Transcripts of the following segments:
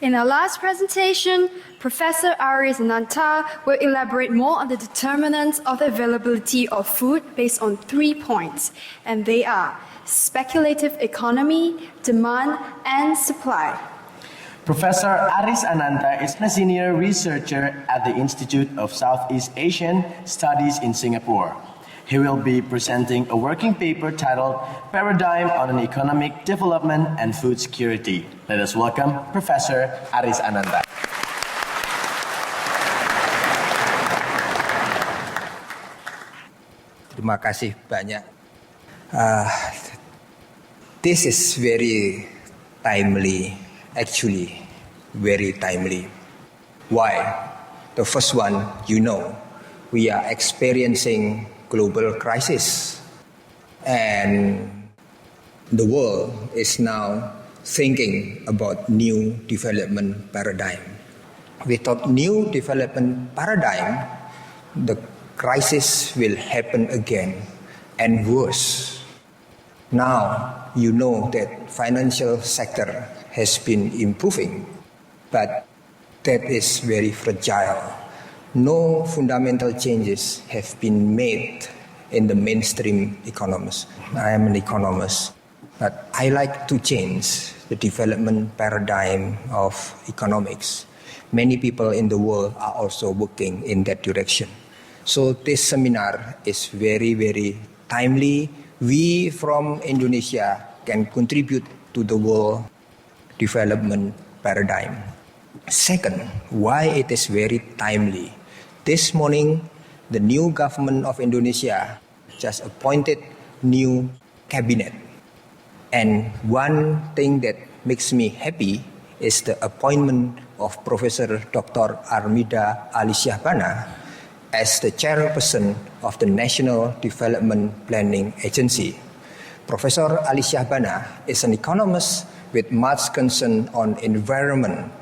In our last presentation, Professor Aris Ananta will elaborate more on the determinants of the availability of food based on 3 points, and they are speculative economy, demand, and supply. Professor Aris Ananta is a senior researcher at the Institute of Southeast Asian Studies in Singapore. He will be presenting a working paper titled Paradigm on an Economic Development and Food Security. Let us welcome Professor Aris Ananta. Terima kasih banyak. This is very timely, actually very timely. Why? The first one, we are experiencing global crisis, and the world is now thinking about new development paradigm. Without new development paradigm, the crisis will happen again and worse. Now you know that financial sector has been improving, but that is very fragile. No fundamental changes have been made in the mainstream economists. I am an economist, but I like to change the development paradigm of economics. Many people in the world are also working in that direction. So this seminar is very, very timely. We from Indonesia can contribute to the world development paradigm. Second, why it is very timely? This morning, the new government of Indonesia just appointed new cabinet. And one thing that makes me happy is the appointment of Professor Dr. Armida Alisjahbana as the chairperson of the National Development Planning Agency. Professor Alisjahbana is an economist with much concern on environment.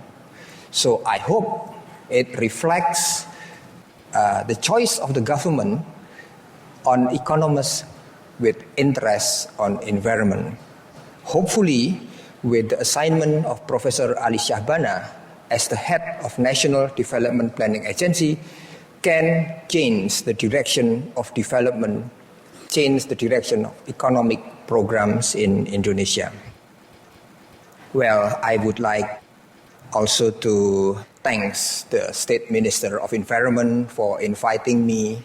So I hope it reflects the choice of the government on economists with interest on environment. Hopefully, with the assignment of Professor Alisjahbana as the head of National Development Planning Agency, can change the direction of development, change the direction of economic programs in Indonesia. Well, I would like also to thank the State Minister of Environment for inviting me,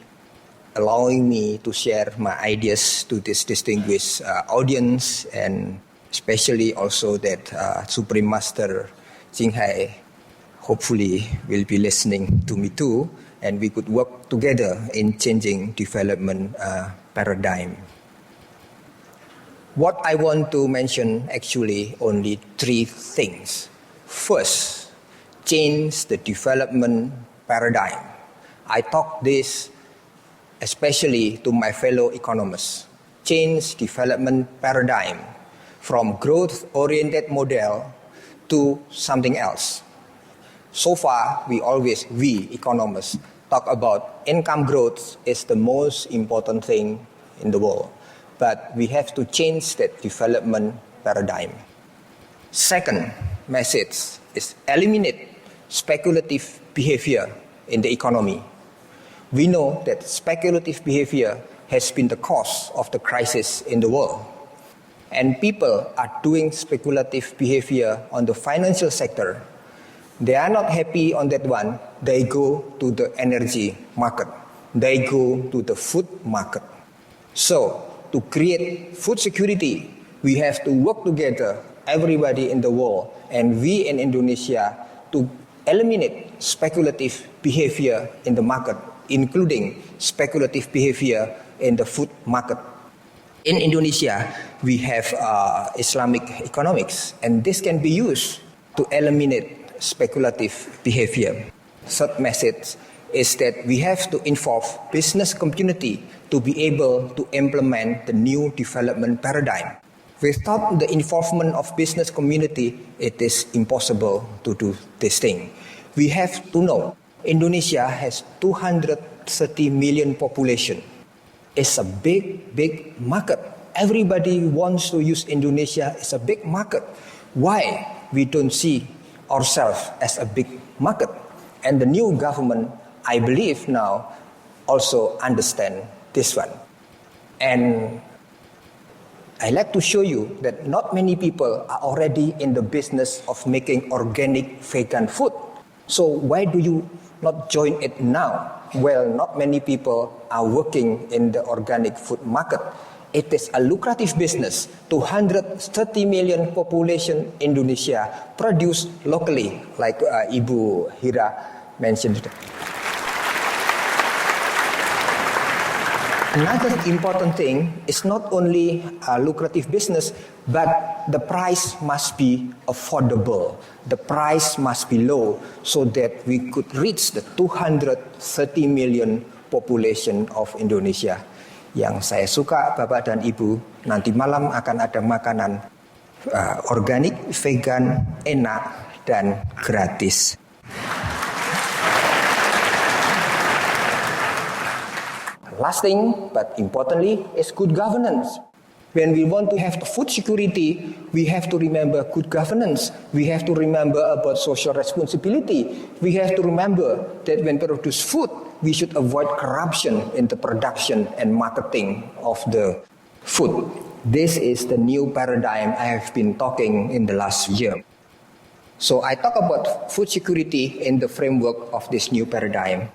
allowing me to share my ideas to this distinguished audience, and especially also that Supreme Master Ching Hai hopefully will be listening to me too, and we could work together in changing development paradigm. What I want to mention actually only 3 things. First, change the development paradigm. I talk this especially to my fellow economists. Change development paradigm from growth-oriented model to something else. So far, we economists talk about income growth is the most important thing in the world. But we have to change that development paradigm. Second message is eliminate speculative behavior in the economy. We know that speculative behavior has been the cause of the crisis in the world. And people are doing speculative behavior on the financial sector. They are not happy on that one. They go to the energy market. They go to the food market. So, to create food security, we have to work together, everybody in the world, and we in Indonesia, to eliminate speculative behavior in the market, including speculative behavior in the food market. In Indonesia, we have Islamic economics, and this can be used to eliminate speculative behavior. Third message is that we have to involve business community to be able to implement the new development paradigm. Without the involvement of business community, it is impossible to do this thing. We have to know, Indonesia has 230 million population. It's a big market. Everybody wants to use Indonesia. It's a big market. Why we don't see ourselves as a big market. And the new government, I believe now, also understand this one. And I like to show you that not many people are already in the business of making organic vegan food. So why do you not join it now? Well, not many people are working in the organic food market. It is a lucrative business. 230 million population Indonesia produce locally, like Ibu Hira mentioned. Another important thing is not only a lucrative business, but the price must be affordable. The price must be low so that we could reach the 230 million population of Indonesia. Yang saya suka, Bapak dan Ibu, nanti malam akan ada makanan organik, vegan, enak, dan gratis. Last thing, but importantly, is good governance. When we want to have food security, we have to remember good governance. We have to remember about social responsibility. We have to remember that when we produce food, we should avoid corruption in the production and marketing of the food. This is the new paradigm I have been talking in the last year. So I talk about food security in the framework of this new paradigm.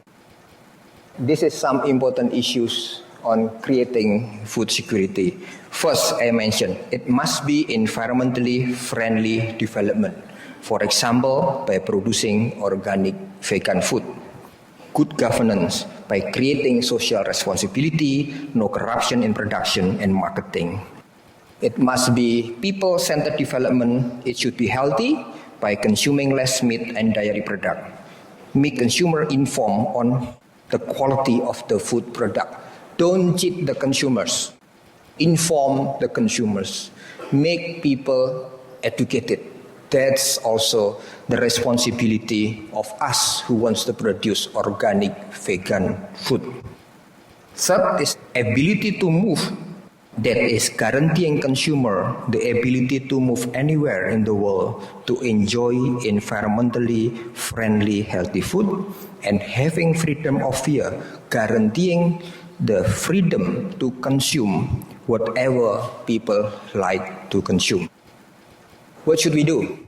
This is some important issues on creating food security. First, I mentioned, it must be environmentally friendly development. For example, by producing organic vegan food. Good governance, by creating social responsibility, no corruption in production and marketing. It must be people-centered development. It should be healthy by consuming less meat and dairy product. Make consumer informed on the quality of the food product. Don't cheat the consumers. Inform the consumers. Make people educated. That's also the responsibility of us who wants to produce organic vegan food. Third is ability to move. That is guaranteeing consumer the ability to move anywhere in the world to enjoy environmentally friendly healthy food, and having freedom of fear, guaranteeing the freedom to consume whatever people like to consume. What should we do?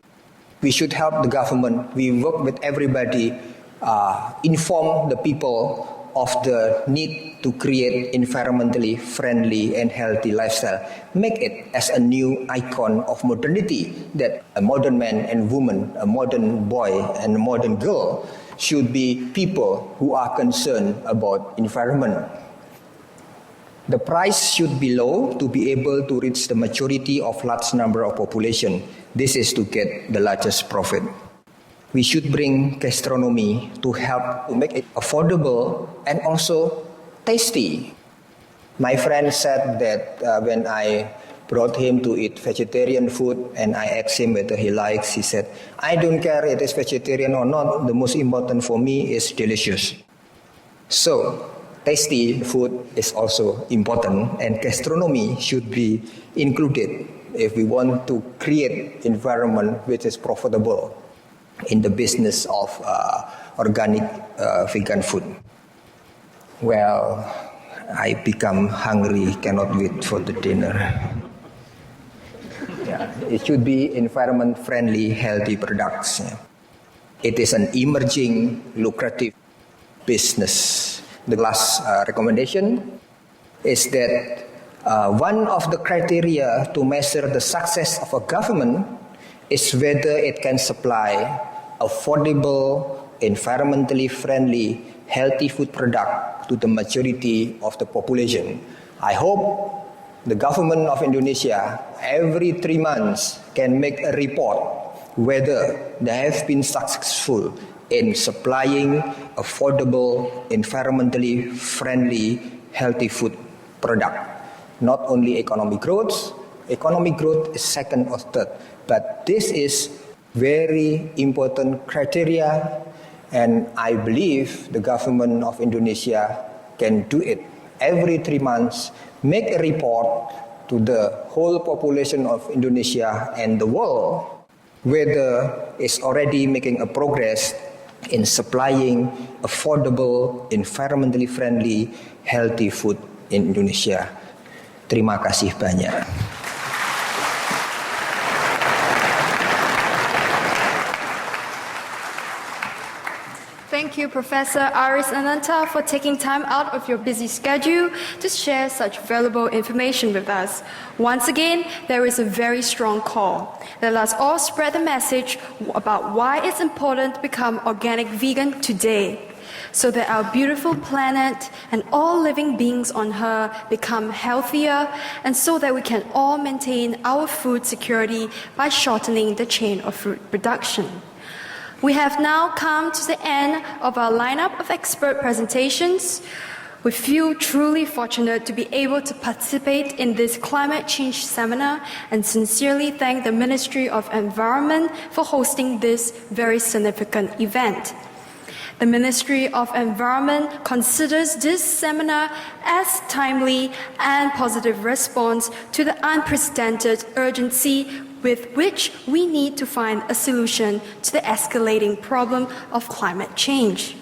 We should help the government. We work with everybody, inform the people of the need to create environmentally friendly and healthy lifestyle. Make it as a new icon of modernity, that a modern man and woman, a modern boy and a modern girl should be people who are concerned about environment. The price should be low to be able to reach the majority of large number of population. This is to get the largest profit. We should bring gastronomy to help to make it affordable and also tasty. My friend said that when I brought him to eat vegetarian food and I asked him whether he likes, he said, I don't care it is vegetarian or not, the most important for me is delicious. So, tasty food is also important, and gastronomy should be included if we want to create environment which is profitable in the business of organic vegan food. Well, I become hungry, cannot wait for the dinner. Yeah, it should be environment-friendly, healthy products. Yeah. It is an emerging, lucrative business. The last recommendation is that one of the criteria to measure the success of a government is whether it can supply affordable, environmentally friendly, healthy food product to the majority of the population. I hope the government of Indonesia every 3 months can make a report whether they have been successful in supplying affordable, environmentally friendly, healthy food product. Not only economic growth is second or third, but this is very important criteria, and I believe the government of Indonesia can do it. Every 3 months, make a report to the whole population of Indonesia and the world whether it's already making a progress in supplying affordable, environmentally friendly, healthy food in Indonesia. Terima kasih banyak. Thank you, Professor Aris Ananta, for taking time out of your busy schedule to share such valuable information with us. Once again, there is a very strong call. Let us all spread the message about why it's important to become organic vegan today, so that our beautiful planet and all living beings on her become healthier, and so that we can all maintain our food security by shortening the chain of food production. We have now come to the end of our lineup of expert presentations. We feel truly fortunate to be able to participate in this climate change seminar and sincerely thank the Ministry of Environment for hosting this very significant event. The Ministry of Environment considers this seminar as timely and positive response to the unprecedented urgency with which we need to find a solution to the escalating problem of climate change.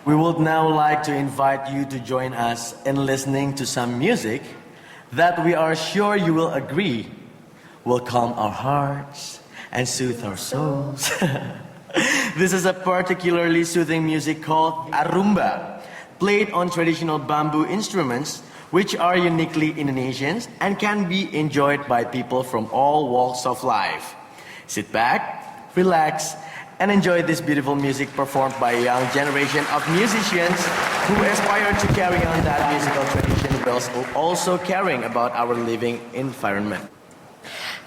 We would now like to invite you to join us in listening to some music that we are sure you will agree will calm our hearts and soothe our souls. This is a particularly soothing music called a rumba, played on traditional bamboo instruments, which are uniquely Indonesian and can be enjoyed by people from all walks of life. Sit back, relax, and enjoy this beautiful music performed by a young generation of musicians who aspire to carry on that musical tradition while also caring about our living environment.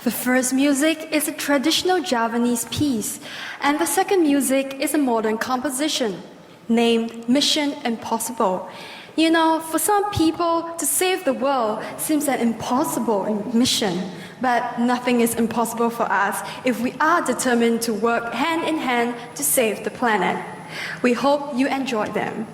The first music is a traditional Javanese piece, and the second music is a modern composition named Mission Impossible. You know, for some people, to save the world seems an impossible mission, but nothing is impossible for us if we are determined to work hand in hand to save the planet. We hope you enjoy them.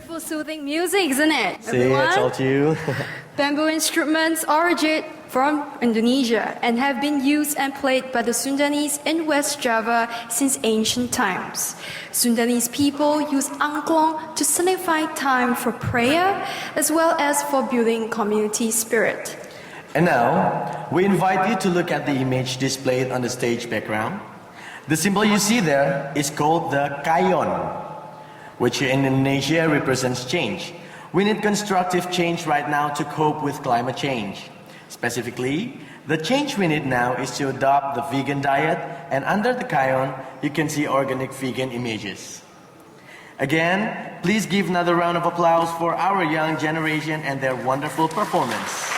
Beautiful, soothing music, isn't it? See, I told you. Bamboo instruments originate from Indonesia and have been used and played by the Sundanese in West Java since ancient times. Sundanese people use angklung to signify time for prayer as well as for building community spirit. And now, we invite you to look at the image displayed on the stage background. The symbol you see there is called the kayon, which in Indonesia represents change. We need constructive change right now to cope with climate change. Specifically, the change we need now is to adopt the vegan diet, and under the kayon, you can see organic vegan images. Again, please give another round of applause for our young generation and their wonderful performance.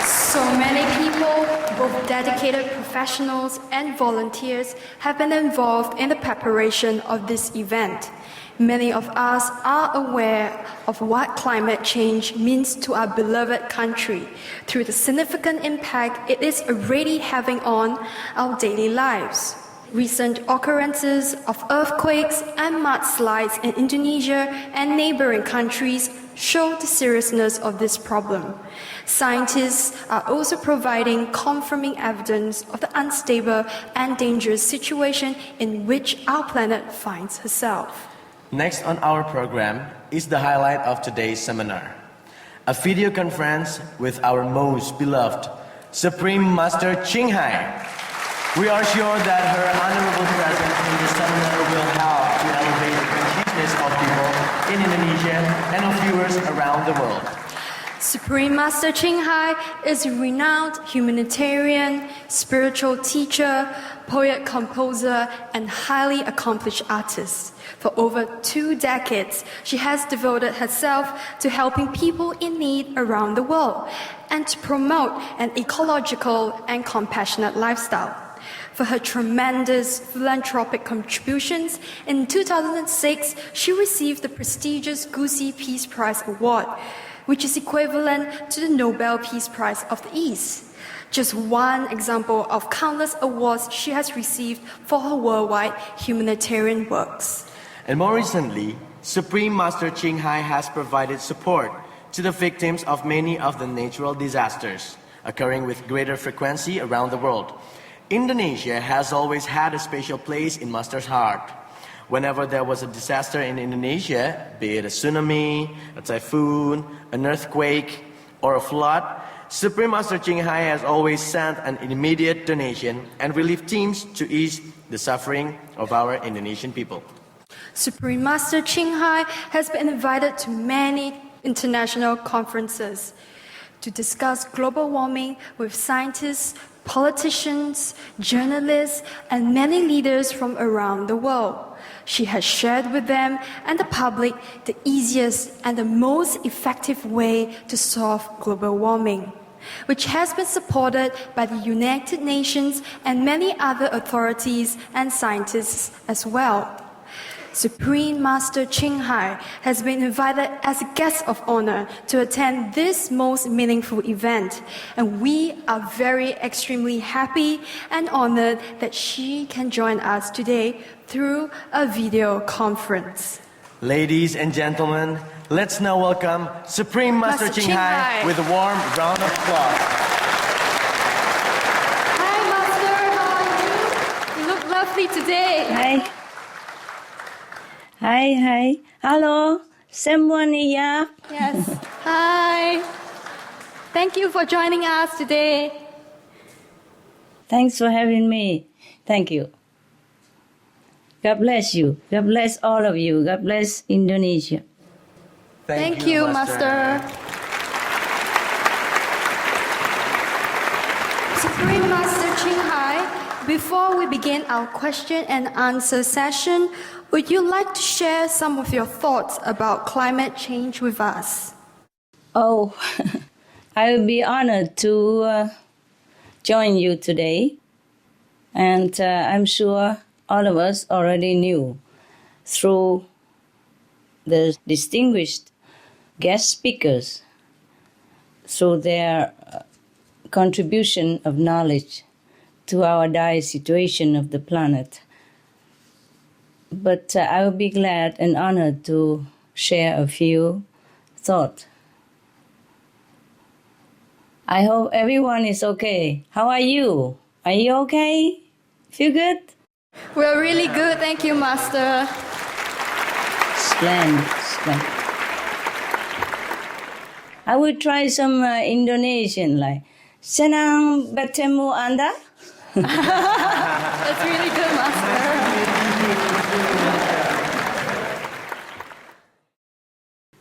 So many people, both dedicated professionals and volunteers, have been involved in the preparation of this event. Many of us are aware of what climate change means to our beloved country through the significant impact it is already having on our daily lives. Recent occurrences of earthquakes and mudslides in Indonesia and neighboring countries show the seriousness of this problem. Scientists are also providing confirming evidence of the unstable and dangerous situation in which our planet finds herself. Next on our program is the highlight of today's seminar, a video conference with our most beloved Supreme Master Chay. We are sure that her honorable presence in this seminar will help to elevate the consciousness of people in Indonesia and of viewers around the world. Supreme Master Chay is a renowned humanitarian, spiritual teacher, poet, composer, and highly accomplished artist. For over 2 decades, she has devoted herself to helping people in need around the world and to promote an ecological and compassionate lifestyle. For her tremendous philanthropic contributions, in 2006, she received the prestigious Gusi Peace Prize Award, which is equivalent to the Nobel Peace Prize of the East. Just one example of countless awards she has received for her worldwide humanitarian works. And more recently, Supreme Master Chay has provided support to the victims of many of the natural disasters occurring with greater frequency around the world. Indonesia has always had a special place in Master's heart. Whenever there was a disaster in Indonesia, be it a tsunami, a typhoon, an earthquake, or a flood, Supreme Master Chay has always sent an immediate donation and relief teams to ease the suffering of our Indonesian people. Supreme Master Chay has been invited to many international conferences to discuss global warming with scientists, politicians, journalists, and many leaders from around the world. She has shared with them and the public the easiest and the most effective way to solve global warming, which has been supported by the United Nations and many other authorities and scientists as well. Supreme Master Chay has been invited as a guest of honor to attend this most meaningful event, and we are extremely happy and honored that she can join us today through a video conference. Ladies and gentlemen, let's now welcome Supreme Master Chay with a warm round of applause. Hi, Master. How are you? You look lovely today. Hi. Hi. Hello. Someone here? Yes. Hi. Thank you for joining us today. Thanks for having me. Thank you. God bless you. God bless all of you. God bless Indonesia. Thank you, Master. Supreme Master Chay, before we begin our question and answer session, would you like to share some of your thoughts about climate change with us? Oh, I will be honored to join you today. And I'm sure all of us already knew through the distinguished guest speakers, through their contribution of knowledge to our dire situation of the planet. but I will be glad and honored to share a few thoughts. I hope everyone is okay. How are you? Are you okay? Feel good? We're really good, thank you, Master. Splendid, splendid. I will try some Indonesian, like Senang bertemu Anda. That's really good, Master.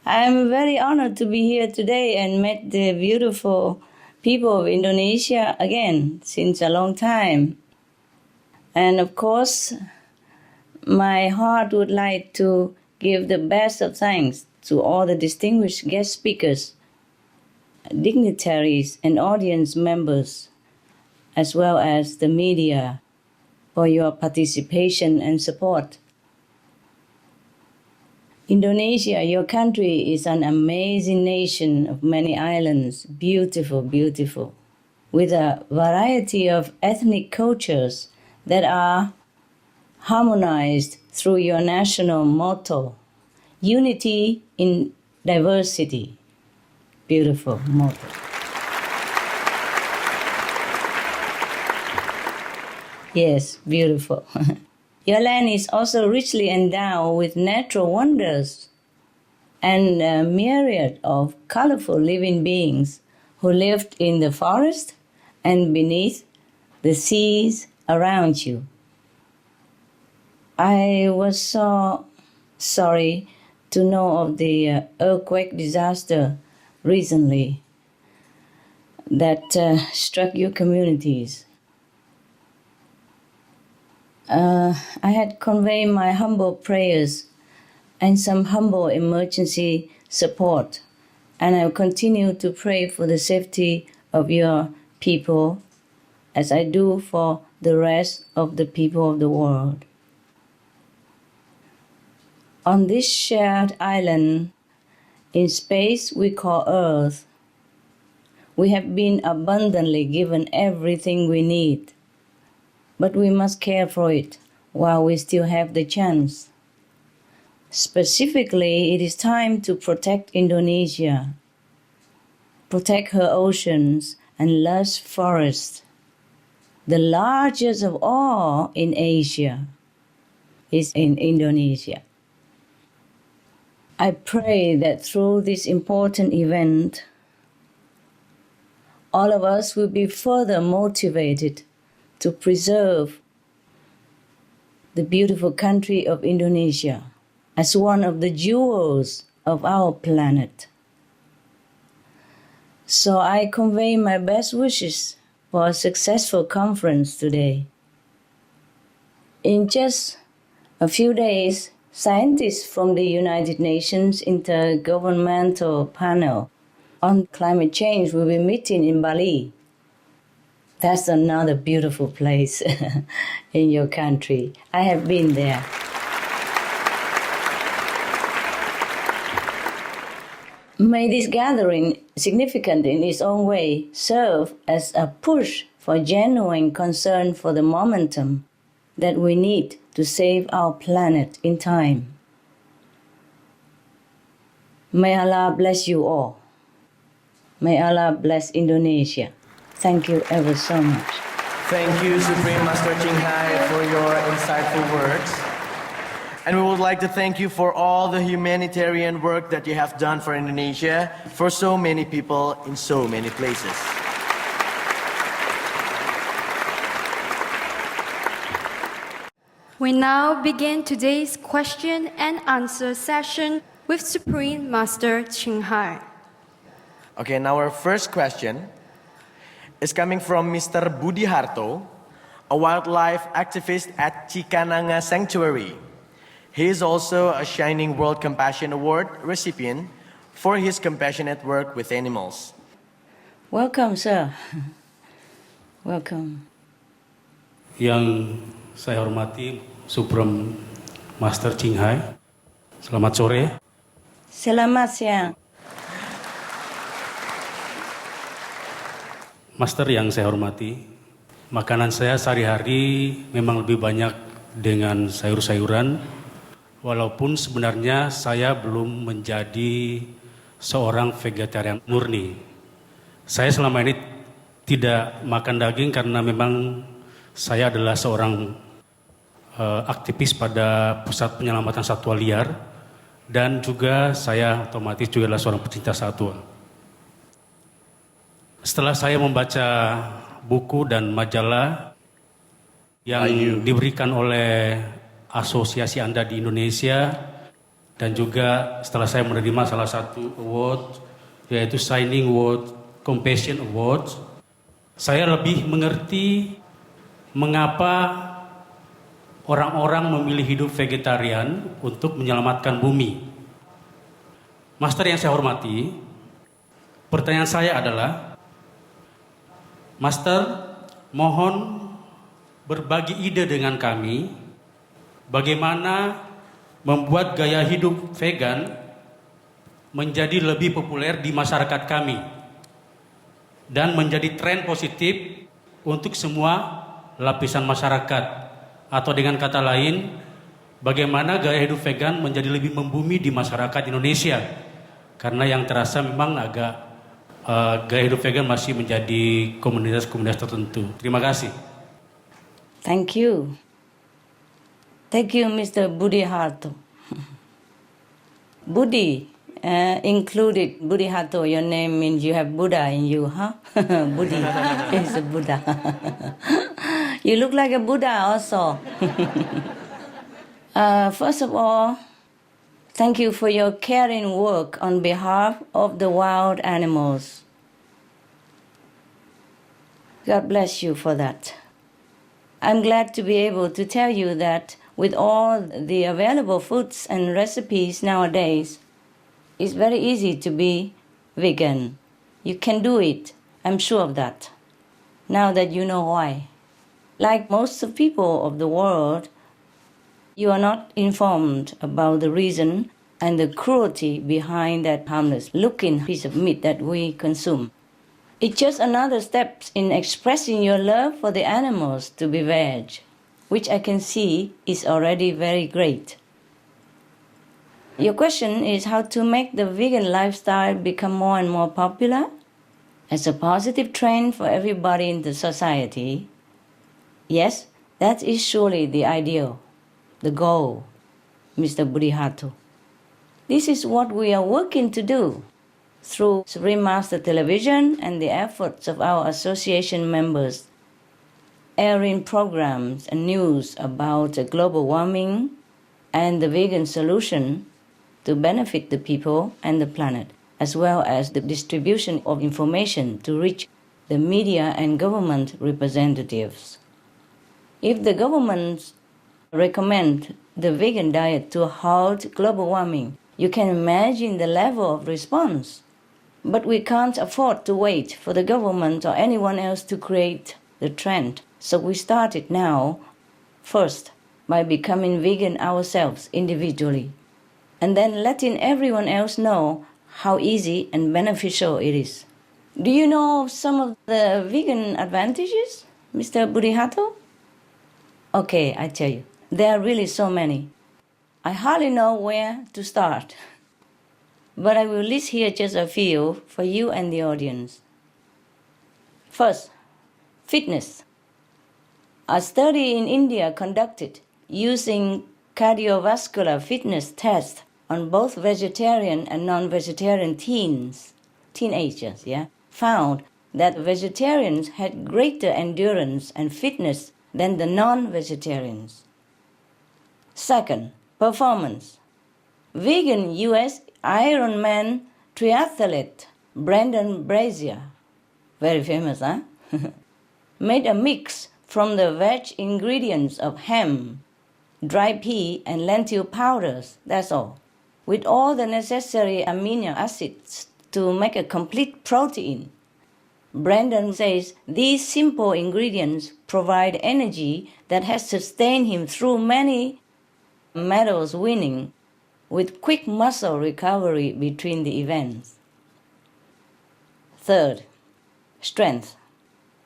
I am very honored to be here today and met the beautiful people of Indonesia again since a long time. And of course, my heart would like to give the best of thanks to all the distinguished guest speakers, dignitaries, and audience members, as well as the media, for your participation and support. Indonesia, your country, is an amazing nation of many islands, beautiful, beautiful, with a variety of ethnic cultures that are harmonized through your national motto, unity in diversity. Beautiful motto. Yes, beautiful. Your land is also richly endowed with natural wonders and a myriad of colorful living beings who lived in the forest and beneath the seas around you. I was so sorry to know of the earthquake disaster recently that struck your communities. I had conveyed my humble prayers and some humble emergency support, and I will continue to pray for the safety of your people as I do for the rest of the people of the world. On this shared island in space we call Earth, we have been abundantly given everything we need, but we must care for it while we still have the chance. Specifically, it is time to protect Indonesia, protect her oceans and lush forests. The largest of all in Asia is in Indonesia. I pray that through this important event, all of us will be further motivated to preserve the beautiful country of Indonesia as one of the jewels of our planet. So I convey my best wishes for a successful conference today. In just a few days, scientists from the United Nations Intergovernmental Panel on Climate Change will be meeting in Bali. That's another beautiful place in your country. I have been there. May this gathering, significant in its own way, serve as a push for genuine concern for the momentum that we need to save our planet in time. May Allah bless you all. May Allah bless Indonesia. Thank you ever so much. Thank you, Supreme Master Ching Hai, for your insightful words. And we would like to thank you for all the humanitarian work that you have done for Indonesia, for so many people in so many places. We now begin today's question and answer session with Supreme Master Ching Hai. Okay, now our first question is coming from Mr. Budi Harto, a wildlife activist at Cikananga Sanctuary. He is also a Shining World Compassion Award recipient for his compassionate work with animals. Welcome, sir. Welcome. Yang saya hormati Supreme Master Ching Hai. Selamat sore. Selamat siang. Master yang saya hormati, makanan saya sehari-hari memang lebih banyak dengan sayur-sayuran, walaupun sebenarnya saya belum menjadi seorang vegetarian murni. Saya selama ini tidak makan daging karena memang saya adalah seorang aktivis pada Pusat Penyelamatan Satwa Liar, dan juga saya otomatis juga adalah seorang pecinta satwa. Setelah saya membaca buku dan majalah yang diberikan oleh asosiasi Anda di Indonesia, dan juga setelah saya menerima salah satu award, yaitu Shining World Compassion Award, saya lebih mengerti mengapa orang-orang memilih hidup vegetarian untuk menyelamatkan bumi. Master yang saya hormati, pertanyaan saya adalah, Master, mohon berbagi ide dengan kami bagaimana membuat gaya hidup vegan menjadi lebih populer di masyarakat kami dan menjadi tren positif untuk semua lapisan masyarakat. Atau dengan kata lain, bagaimana gaya hidup vegan menjadi lebih membumi di masyarakat Indonesia. Karena yang terasa memang agak gaya hidup vegan masih menjadi komunitas-komunitas tertentu. Terima kasih. Thank you. Thank you, Mr. Budi Harto. Budi included Budi Harto. Your name means you have Buddha in you, huh? Budi is a Buddha. You look like a Buddha also. First of all, thank you for your caring work on behalf of the wild animals. God bless you for that. I'm glad to be able to tell you that with all the available foods and recipes nowadays, it's very easy to be vegan. You can do it. I'm sure of that. Now that you know why. Like most of people of the world, you are not informed about the reason and the cruelty behind that harmless looking piece of meat that we consume. It's just another step in expressing your love for the animals to be veg, which I can see is already very great. Your question is how to make the vegan lifestyle become more and more popular as a positive trend for everybody in the society. Yes, that is surely the ideal, the goal, Mr. Budiharto. This is what we are working to do through Remaster Television and the efforts of our association members, airing programs and news about global warming and the vegan solution to benefit the people and the planet, as well as the distribution of information to reach the media and government representatives. If the governments recommend the vegan diet to halt global warming, you can imagine the level of response. But we can't afford to wait for the government or anyone else to create the trend. So we started now, first, by becoming vegan ourselves individually, and then letting everyone else know how easy and beneficial it is. Do you know some of the vegan advantages, Mr. Budiharto? Okay, I tell you, there are really so many. I hardly know where to start, but I will list here just a few for you and the audience. First, fitness. A study in India conducted using cardiovascular fitness tests on both vegetarian and non-vegetarian teenagers, found that vegetarians had greater endurance and fitness than the non-vegetarians. Second, performance. Vegan U.S. Ironman triathlete Brandon Brazier, very famous, made a mix from the veg ingredients of ham, dry pea, and lentil powders, that's all, with all the necessary amino acids to make a complete protein. Brandon says these simple ingredients provide energy that has sustained him through many medals winning, with quick muscle recovery between the events. Third, strength.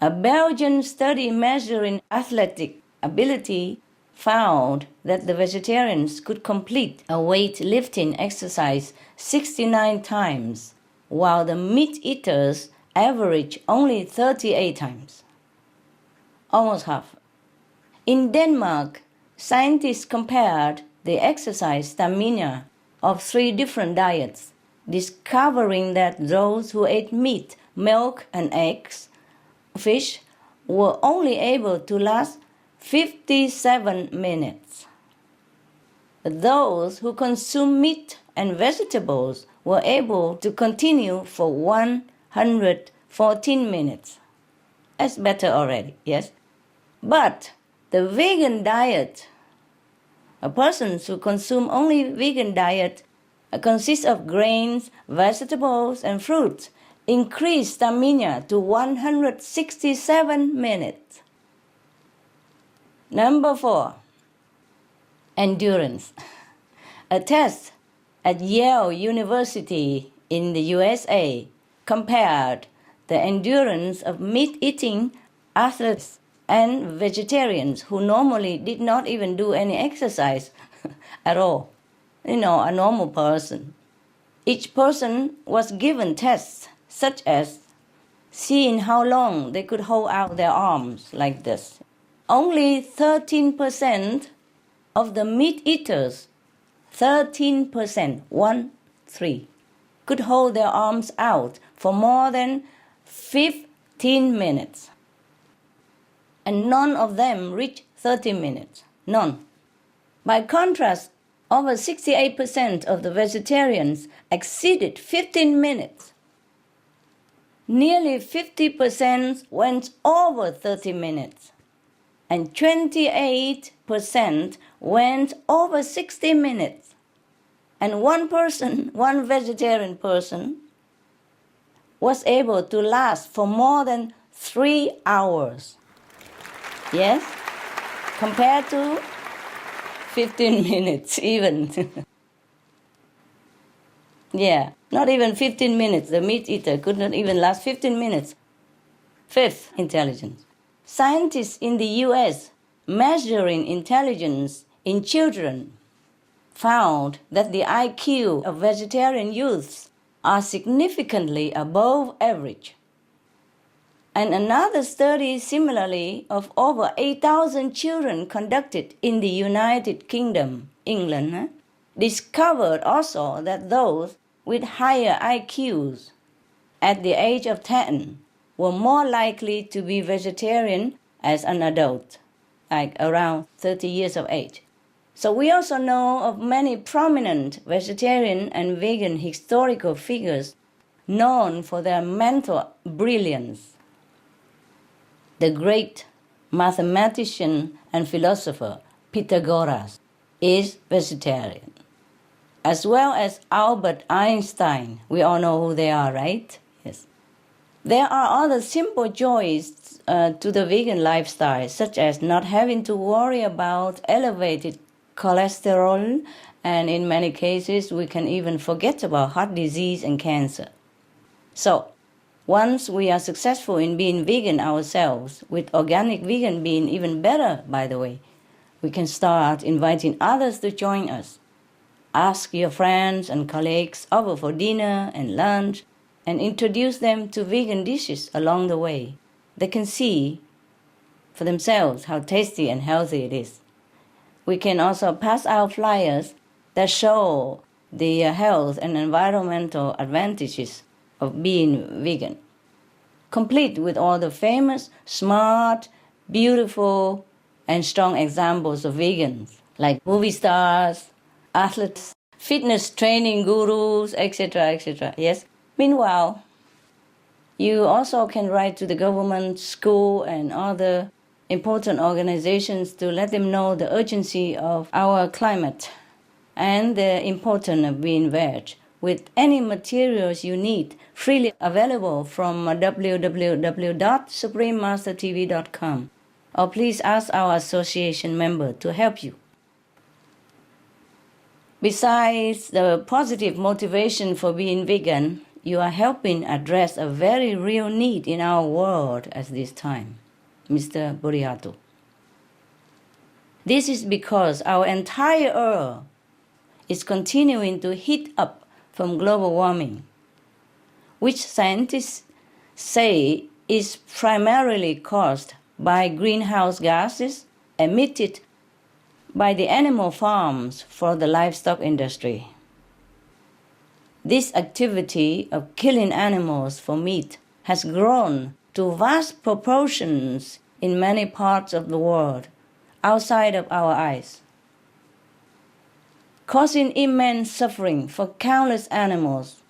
A Belgian study measuring athletic ability found that the vegetarians could complete a weightlifting exercise 69 times, while the meat eaters average only 38 times. Almost half. In Denmark, scientists compared the exercise stamina of 3 different diets, discovering that those who ate meat, milk, and eggs, fish, were only able to last 57 minutes. Those who consumed meat and vegetables were able to continue for 114 minutes. That's better already, yes? But the vegan diet, persons who consume only vegan diet consists of grains, vegetables, and fruits, increased stamina to 167 minutes. Number 4, endurance. A test at Yale University in the USA compared the endurance of meat-eating athletes and vegetarians who normally did not even do any exercise at all. A normal person. Each person was given tests such as seeing how long they could hold out their arms like this. Only 13% of the meat eaters, 13%, 1-3, could hold their arms out for more than 15 minutes. And none of them reached 30 minutes. None. By contrast, over 68% of the vegetarians exceeded 15 minutes. Nearly 50% went over 30 minutes. And 28% went over 60 minutes. And one vegetarian person, was able to last for more than 3 hours. Yes? Compared to 15 minutes even. Yeah, not even 15 minutes. The meat eater could not even last 15 minutes. 5th, intelligence. Scientists in the US measuring intelligence in children found that the IQ of vegetarian youths are significantly above average. And another study similarly of over 8,000 children conducted in the United Kingdom, England, discovered also that those with higher IQs at the age of 10 were more likely to be vegetarian as an adult, like around 30 years of age. So we also know of many prominent vegetarian and vegan historical figures known for their mental brilliance. The great mathematician and philosopher Pythagoras is vegetarian, as well as Albert Einstein. We all know who they are, right? Yes. There are other simple joys to the vegan lifestyle, such as not having to worry about elevated cholesterol, and in many cases we can even forget about heart disease and cancer. So, once we are successful in being vegan ourselves, with organic vegan being even better, by the way, we can start inviting others to join us. Ask your friends and colleagues over for dinner and lunch and introduce them to vegan dishes along the way. They can see for themselves how tasty and healthy it is. We can also pass out flyers that show the health and environmental advantages of being vegan, complete with all the famous, smart, beautiful, and strong examples of vegans, like movie stars, athletes, fitness training gurus, etc., etc. Yes. Meanwhile, you also can write to the government, school, and other important organizations to let them know the urgency of our climate and the importance of being veg, with any materials you need freely available from www.suprememastertv.com, or please ask our association member to help you. Besides the positive motivation for being vegan, you are helping address a very real need in our world at this time, Mr. Buriato. This is because our entire Earth is continuing to heat up from global warming, which scientists say is primarily caused by greenhouse gases emitted by the animal farms for the livestock industry. This activity of killing animals for meat has grown to vast proportions in many parts of the world outside of our eyes, causing immense suffering for countless animals,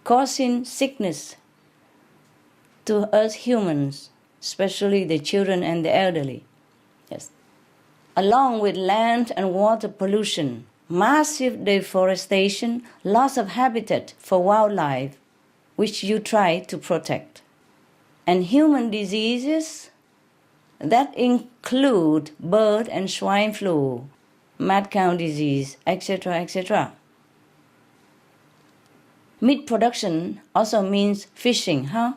causing sickness to us humans, especially the children and the elderly. Yes. Along with land and water pollution, massive deforestation, loss of habitat for wildlife, which you try to protect, and human diseases that include bird and swine flu, mad cow disease, etc., etc. Meat production also means fishing, huh?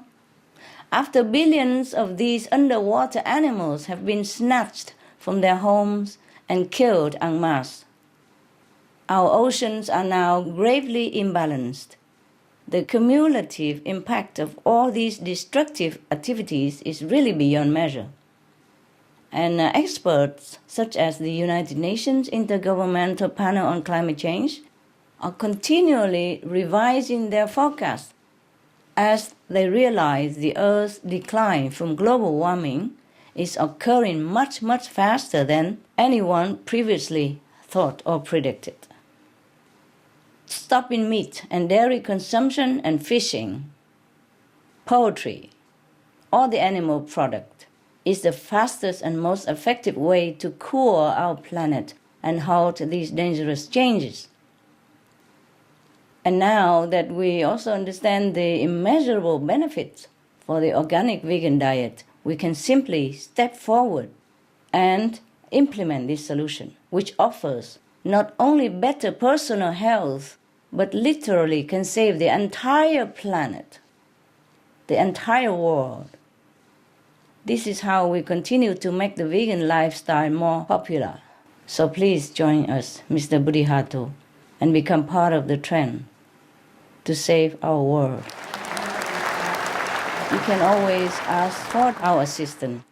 After billions of these underwater animals have been snatched from their homes and killed en masse, our oceans are now gravely imbalanced. The cumulative impact of all these destructive activities is really beyond measure. And experts such as the United Nations Intergovernmental Panel on Climate Change are continually revising their forecasts as they realize the Earth's decline from global warming is occurring much, much faster than anyone previously thought or predicted. Stopping meat and dairy consumption and fishing, poultry, or the animal product is the fastest and most effective way to cool our planet and halt these dangerous changes. And now that we also understand the immeasurable benefits for the organic vegan diet, we can simply step forward and implement this solution, which offers not only better personal health, but literally can save the entire planet, the entire world. This is how we continue to make the vegan lifestyle more popular. So please join us, Mr. Budihato, and become part of the trend to save our world. You can always ask for our assistance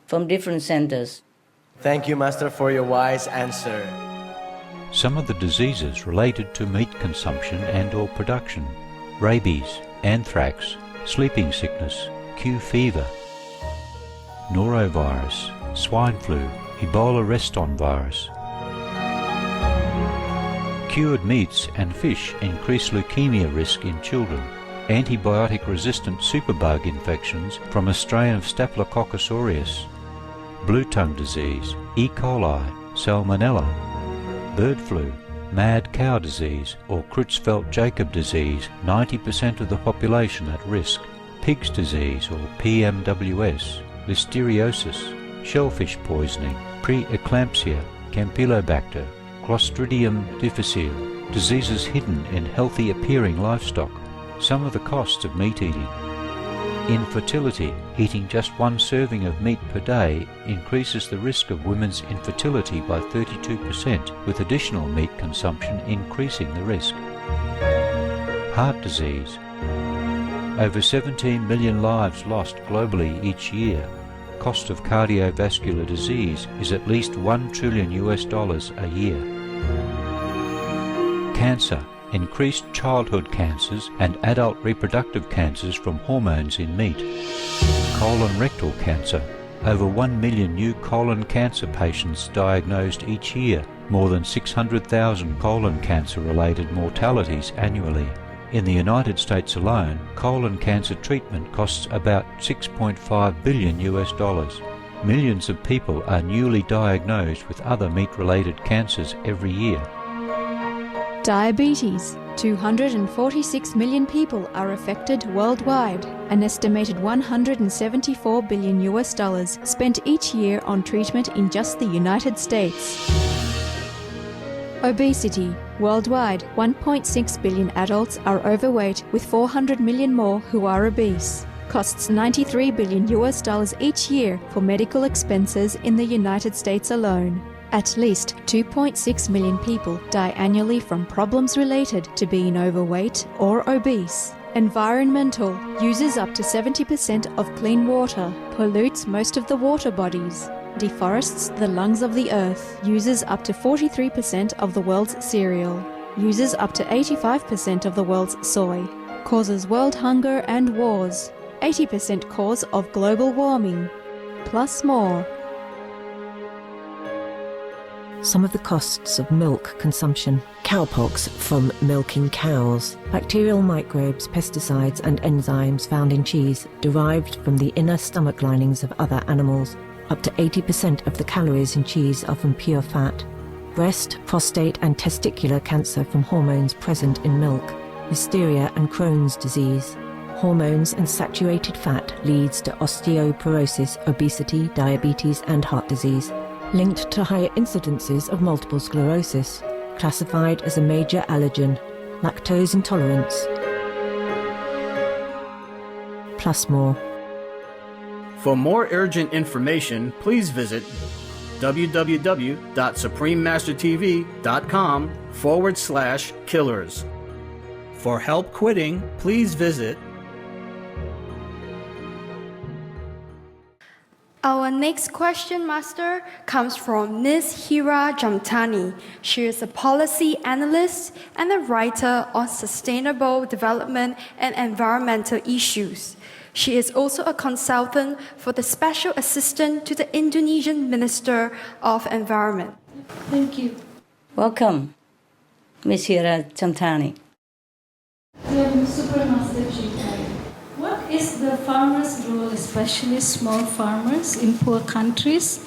from different centers. Thank you, Master, for your wise answer. Some of the diseases related to meat consumption and or production: rabies, anthrax, sleeping sickness, Q fever, norovirus, swine flu, Ebola reston virus. Cured meats and fish increase leukemia risk in children. Antibiotic-resistant superbug infections from a strain of Staphylococcus aureus. Blue tongue disease, E. coli, salmonella. Bird flu, mad cow disease or Creutzfeldt-Jakob disease, 90% of the population at risk. Pig's disease or PMWS, listeriosis, shellfish poisoning, preeclampsia, Campylobacter, Clostridium difficile, diseases hidden in healthy appearing livestock. Some of the costs of meat eating. Infertility. Eating just one serving of meat per day increases the risk of women's infertility by 32%, with additional meat consumption increasing the risk. Heart disease. Over 17 million lives lost globally each year. Cost of cardiovascular disease is at least $1 trillion a year. Cancer. Increased childhood cancers and adult reproductive cancers from hormones in meat. Colon rectal cancer. Over 1 million new colon cancer patients diagnosed each year, more than 600,000 colon cancer-related mortalities annually. In the United States alone, colon cancer treatment costs about $6.5 billion. Millions of people are newly diagnosed with other meat-related cancers every year. Diabetes. 246 million people are affected worldwide. An estimated $174 billion spent each year on treatment in just the United States. Obesity. Worldwide, 1.6 billion adults are overweight, with 400 million more who are obese. costs $93 billion each year for medical expenses in the United States alone. At least 2.6 million people die annually from problems related to being overweight or obese. Environmental uses up to 70% of clean water, pollutes most of the water bodies, deforests the lungs of the earth, uses up to 43% of the world's cereal, uses up to 85% of the world's soy, causes world hunger and wars, 80% cause of global warming, plus more. Some of the costs of milk consumption: cowpox from milking cows, bacterial microbes, pesticides and enzymes found in cheese derived from the inner stomach linings of other animals. Up to 80% of the calories in cheese are from pure fat. Breast, prostate and testicular cancer from hormones present in milk. Hysteria and Crohn's disease. Hormones and saturated fat leads to osteoporosis, obesity, diabetes and heart disease. Linked to higher incidences of multiple sclerosis, classified as a major allergen, lactose intolerance, plus more. For more urgent information, please visit www.suprememastertv.com/killers. For help quitting, please visit. Our next question, Master, comes from Ms. Hira Jamtani. She is a policy analyst and a writer on sustainable development and environmental issues. She is also a consultant for the Special Assistant to the Indonesian Minister of Environment. Thank you. Welcome, Ms. Hira Jamtani. What is the farmers' role, especially small farmers in poor countries,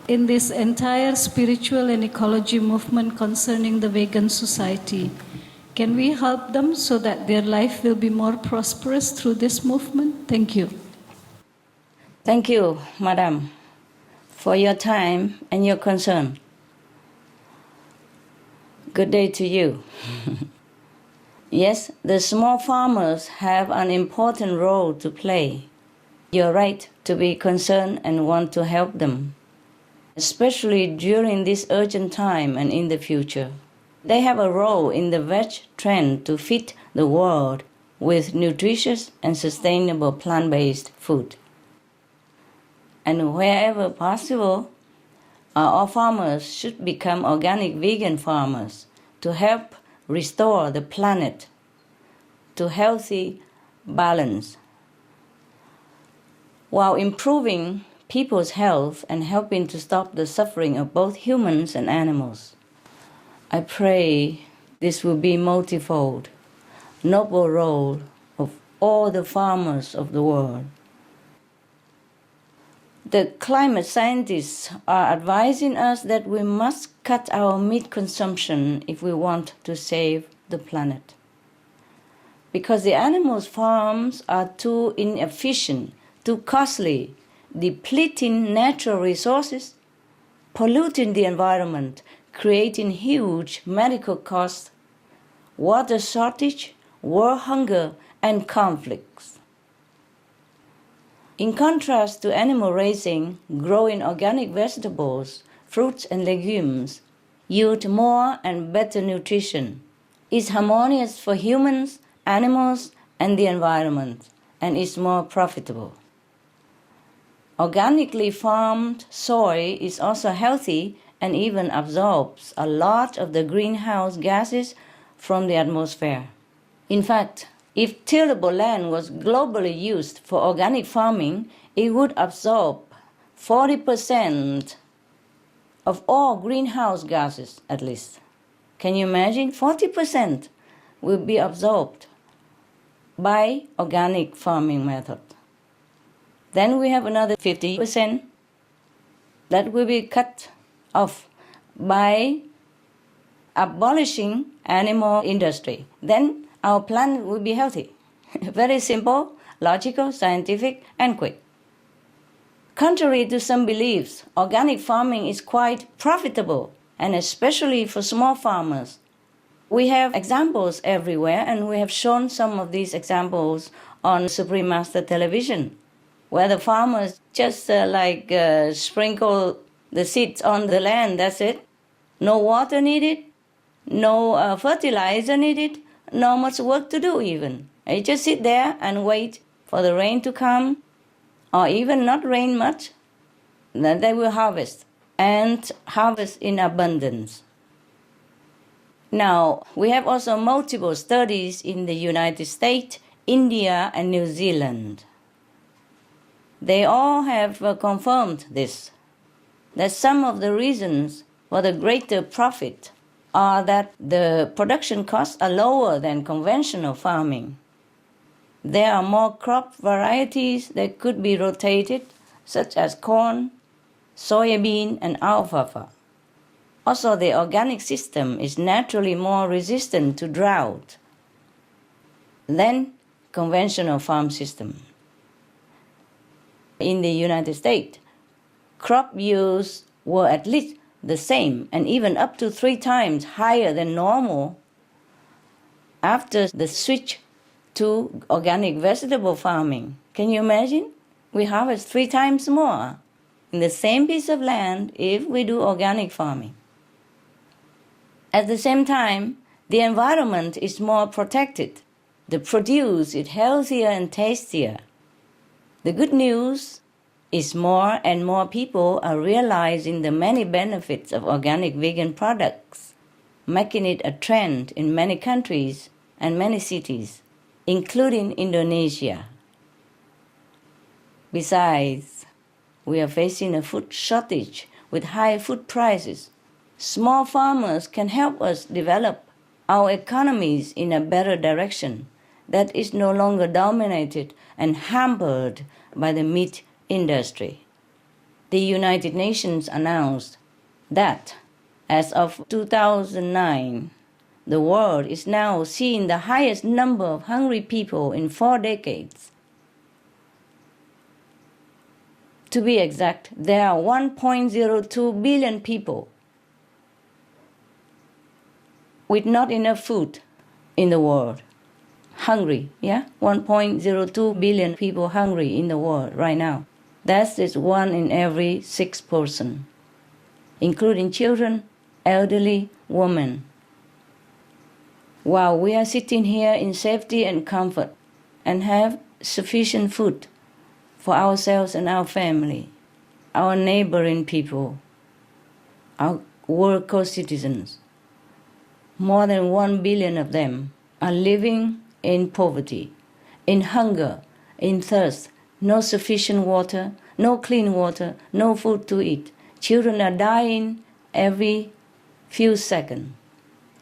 in this entire spiritual and ecology movement concerning the vegan society? Can we help them so that their life will be more prosperous through this movement? Thank you. Thank you, Madam, for your time and your concern. Good day to you. Yes, the small farmers have an important role to play. You're right to be concerned and want to help them, especially during this urgent time and in the future. They have a role in the veg trend to feed the world with nutritious and sustainable plant-based food. And wherever possible, our farmers should become organic vegan farmers to help restore the planet to healthy balance, while improving people's health and helping to stop the suffering of both humans and animals. I pray this will be multifold, noble role of all the farmers of the world. The climate scientists are advising us that we must cut our meat consumption if we want to save the planet. Because the animals' farms are too inefficient, too costly, depleting natural resources, polluting the environment, creating huge medical costs, water shortage, world hunger, and conflicts. In contrast to animal raising, growing organic vegetables, fruits and legumes yield more and better nutrition, is harmonious for humans, animals, and the environment, and is more profitable. Organically farmed soy is also healthy and even absorbs a lot of the greenhouse gases from the atmosphere. In fact, if tillable land was globally used for organic farming, it would absorb 40% of all greenhouse gases at least. Can you imagine? 40% will be absorbed by organic farming method. Then we have another 50% that will be cut off by abolishing animal industry. Then our planet will be healthy. Very simple, logical, scientific, and quick. Contrary to some beliefs, organic farming is quite profitable, and especially for small farmers. We have examples everywhere, and we have shown some of these examples on Supreme Master Television, where the farmers just sprinkle the seeds on the land, that's it. No water needed, no fertilizer needed, not much work to do even. You just sit there and wait for the rain to come, or even not rain much, then they will harvest, and harvest in abundance. Now, we have also multiple studies in the United States, India, and New Zealand. They all have confirmed this, that some of the reasons for the greater profit are that the production costs are lower than conventional farming. There are more crop varieties that could be rotated, such as corn, soybean, and alfalfa. Also, the organic system is naturally more resistant to drought than conventional farm system. In the United States, crop yields were at least the same and even up to 3 times higher than normal after the switch to organic vegetable farming. Can you imagine? We harvest 3 times more in the same piece of land if we do organic farming. At the same time, the environment is more protected. The produce is healthier and tastier. The good news is more and more people are realizing the many benefits of organic vegan products, making it a trend in many countries and many cities, including Indonesia. Besides, we are facing a food shortage with high food prices. Small farmers can help us develop our economies in a better direction that is no longer dominated and hampered by the meat industry. The United Nations announced that as of 2009, the world is now seeing the highest number of hungry people in 4 decades. To be exact, there are 1.02 billion people with not enough food in the world. Hungry, 1.02 billion people hungry in the world right now. That is 1 in every 6 persons, including children, elderly, women. While we are sitting here in safety and comfort and have sufficient food for ourselves and our family, our neighboring people, our world co-citizens, more than 1 billion of them are living in poverty, in hunger, in thirst, no sufficient water, no clean water, no food to eat. Children are dying every few seconds.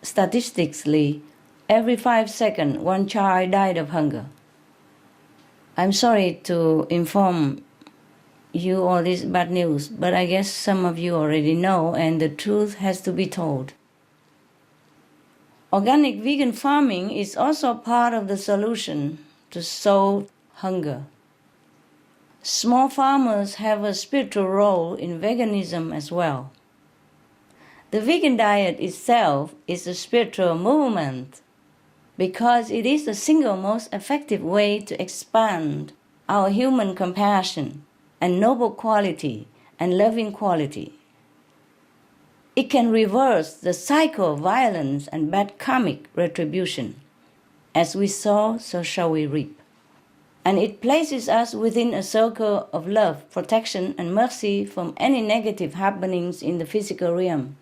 Statistically, every 5 seconds, 1 child died of hunger. I'm sorry to inform you all this bad news, but I guess some of you already know, and the truth has to be told. Organic vegan farming is also part of the solution to solve hunger. Small farmers have a spiritual role in veganism as well. The vegan diet itself is a spiritual movement because it is the single most effective way to expand our human compassion and noble quality and loving quality. It can reverse the cycle of violence and bad karmic retribution. As we sow, so shall we reap. And it places us within a circle of love, protection, and mercy from any negative happenings in the physical realm.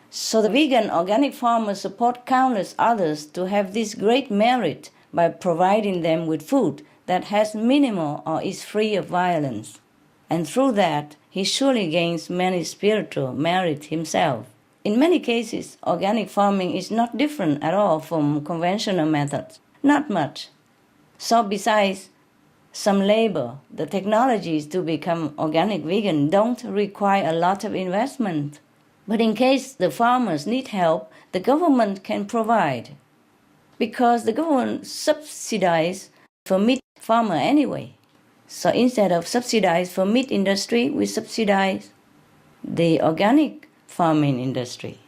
So the vegan organic farmers support countless others to have this great merit by providing them with food that has minimal or is free of violence. And through that, he surely gains many spiritual merit himself. In many cases, organic farming is not different at all from conventional methods. Not much. So besides some labor, the technologies to become organic vegan don't require a lot of investment. But in case the farmers need help, the government can provide. Because the government subsidizes for meat farmer anyway. So instead of subsidize for meat industry, we subsidize the organic farming industry.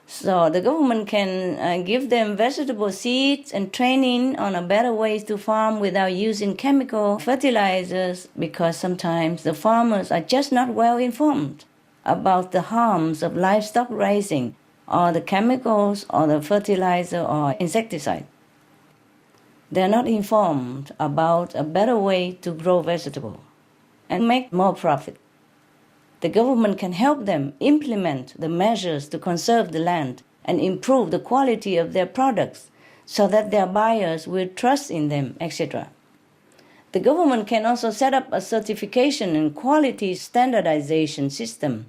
So the government can give them vegetable seeds and training on a better ways to farm without using chemical fertilizers, because sometimes the farmers are just not well informed about the harms of livestock raising or the chemicals or the fertilizer or insecticide. They're not informed about a better way to grow vegetable and make more profit. The government can help them implement the measures to conserve the land and improve the quality of their products so that their buyers will trust in them, etc. The government can also set up a certification and quality standardization system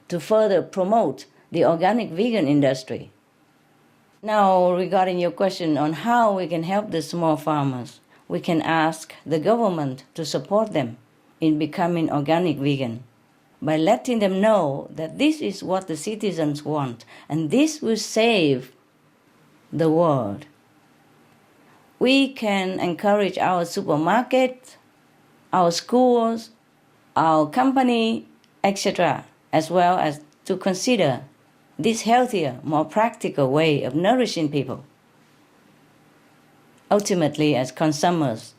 to further promote the organic vegan industry. Now, regarding your question on how we can help the small farmers, we can ask the government to support them in becoming organic vegan by letting them know that this is what the citizens want and this will save the world. We can encourage our supermarket, our schools, our company, etc., as well as to consider this healthier, more practical way of nourishing people. Ultimately, as consumers,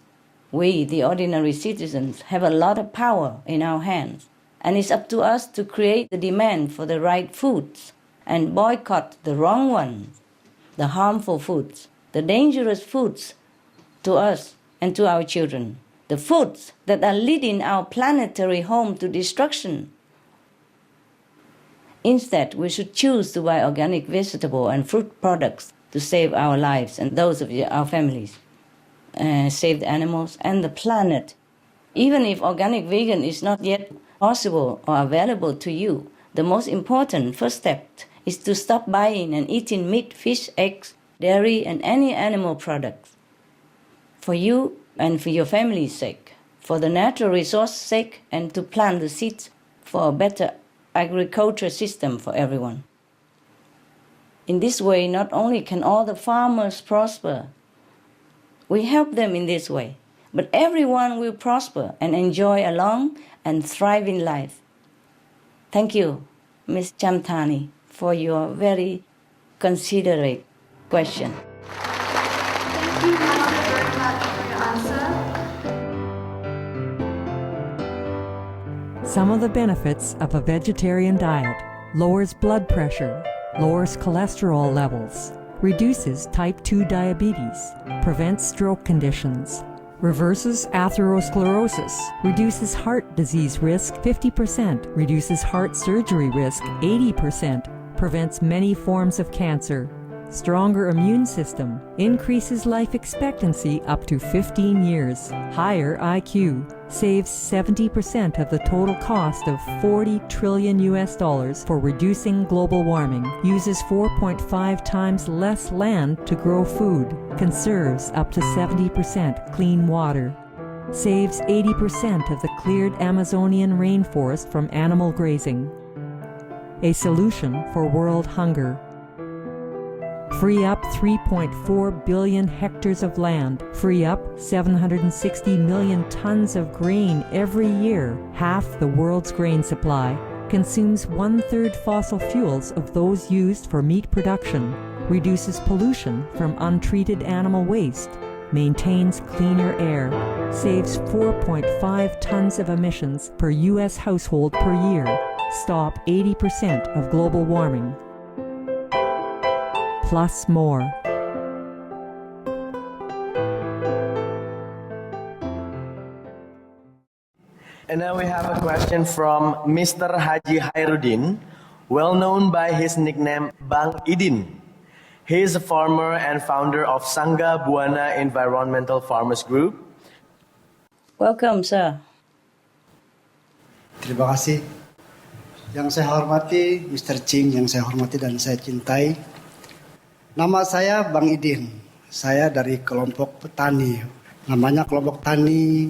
we, the ordinary citizens, have a lot of power in our hands, and it's up to us to create the demand for the right foods and boycott the wrong ones, the harmful foods, the dangerous foods to us and to our children, the foods that are leading our planetary home to destruction. Instead, we should choose to buy organic vegetable and fruit products to save our lives and those of our families, save the animals and the planet. Even if organic vegan is not yet possible or available to you, the most important first step is to stop buying and eating meat, fish, eggs, dairy, and any animal products. For you and for your family's sake, for the natural resource sake, and to plant the seeds for a better agriculture system for everyone. In this way, not only can all the farmers prosper, we help them in this way, but everyone will prosper and enjoy a long and thriving life. Thank you, Ms. Chamthani, for your very considerate question. Thank you, Master, very much for your answer. Some of the benefits of a vegetarian diet: lowers blood pressure, lowers cholesterol levels, reduces type 2 diabetes, prevents stroke conditions, reverses atherosclerosis, reduces heart disease risk 50%, reduces heart surgery risk 80%, prevents many forms of cancer, stronger immune system, increases life expectancy up to 15 years, higher IQ, saves 70% of the total cost of $40 trillion for reducing global warming, uses 4.5 times less land to grow food, conserves up to 70% clean water, saves 80% of the cleared Amazonian rainforest from animal grazing. A solution for world hunger. Free up 3.4 billion hectares of land, free up 760 million tons of grain every year, half the world's grain supply, consumes 1/3 fossil fuels of those used for meat production, reduces pollution from untreated animal waste, maintains cleaner air, saves 4.5 tons of emissions per U.S. household per year, stop 80% of global warming. Plus more. And now we have a question from Mr. Haji Hairudin, well known by his nickname Bang Idin. He is a farmer and founder of Sangha Buana Environmental Farmers Group. Welcome, sir. Terima kasih. Yang saya hormati Mr. Ching, yang saya hormati dan saya cintai. Nama saya Bang Idin. Saya dari kelompok petani. Namanya kelompok tani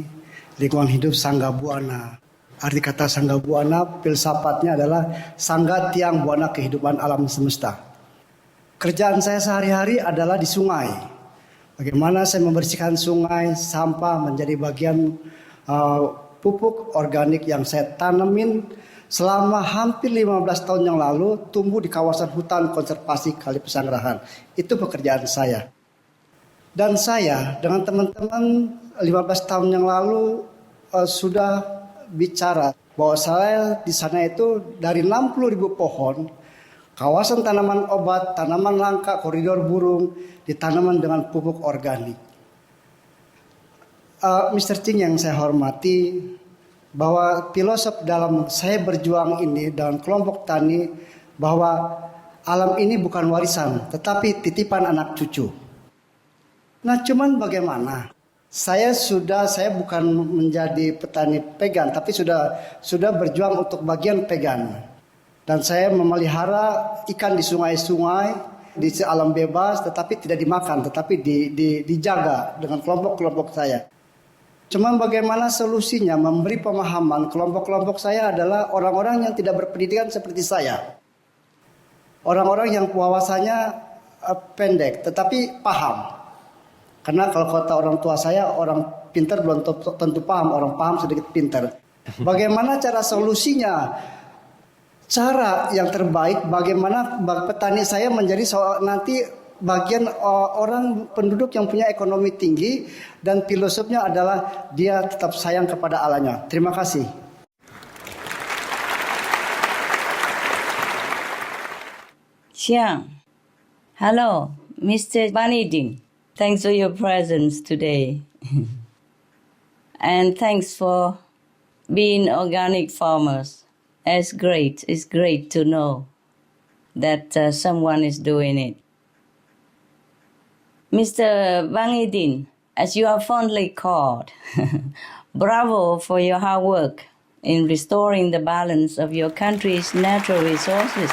lingkungan hidup Sangga Buana. Arti kata Sangga Buana, filsafatnya adalah Sangga Tiang Buana kehidupan alam semesta. Kerjaan saya sehari-hari adalah di sungai. Bagaimana saya membersihkan sungai, sampah menjadi bagian pupuk organik yang saya tanemin selama hampir 15 tahun yang lalu tumbuh di kawasan hutan konservasi Kali Pesanggerahan. Itu pekerjaan saya. Dan saya dengan teman-teman 15 tahun yang lalu sudah bicara bahwa saya di sana itu dari 60.000 pohon, kawasan tanaman obat, tanaman langka, koridor burung, ditanaman dengan pupuk organik. Mr. Ching yang saya hormati, bahwa filosof dalam saya berjuang ini dalam kelompok tani, bahwa alam ini bukan warisan tetapi titipan anak cucu. Nah, cuman bagaimana? Saya bukan menjadi petani pegan, tapi sudah berjuang untuk bagian pegan. Dan saya memelihara ikan di sungai-sungai, di alam bebas, tetapi tidak dimakan, tetapi dijaga dengan kelompok-kelompok saya. Cuman bagaimana solusinya? Memberi pemahaman. Kelompok-kelompok saya adalah orang-orang yang tidak berpendidikan seperti saya. Orang-orang yang wawasannya pendek, tetapi paham. Karena kalau kata orang tua saya, orang pintar belum tentu paham, orang paham sedikit pintar. Bagaimana cara solusinya? Cara yang terbaik bagaimana petani saya menjadi nanti bagian orang penduduk yang punya ekonomi tinggi, dan filosofnya adalah dia tetap sayang kepada Allahnya. Terima kasih. Xiang. Hello, Mr. Banidin. Thanks for your presence today. And thanks for being organic farmers. It's great to know that someone is doing it. Mr. Banidin, as you are fondly called, bravo for your hard work in restoring the balance of your country's natural resources.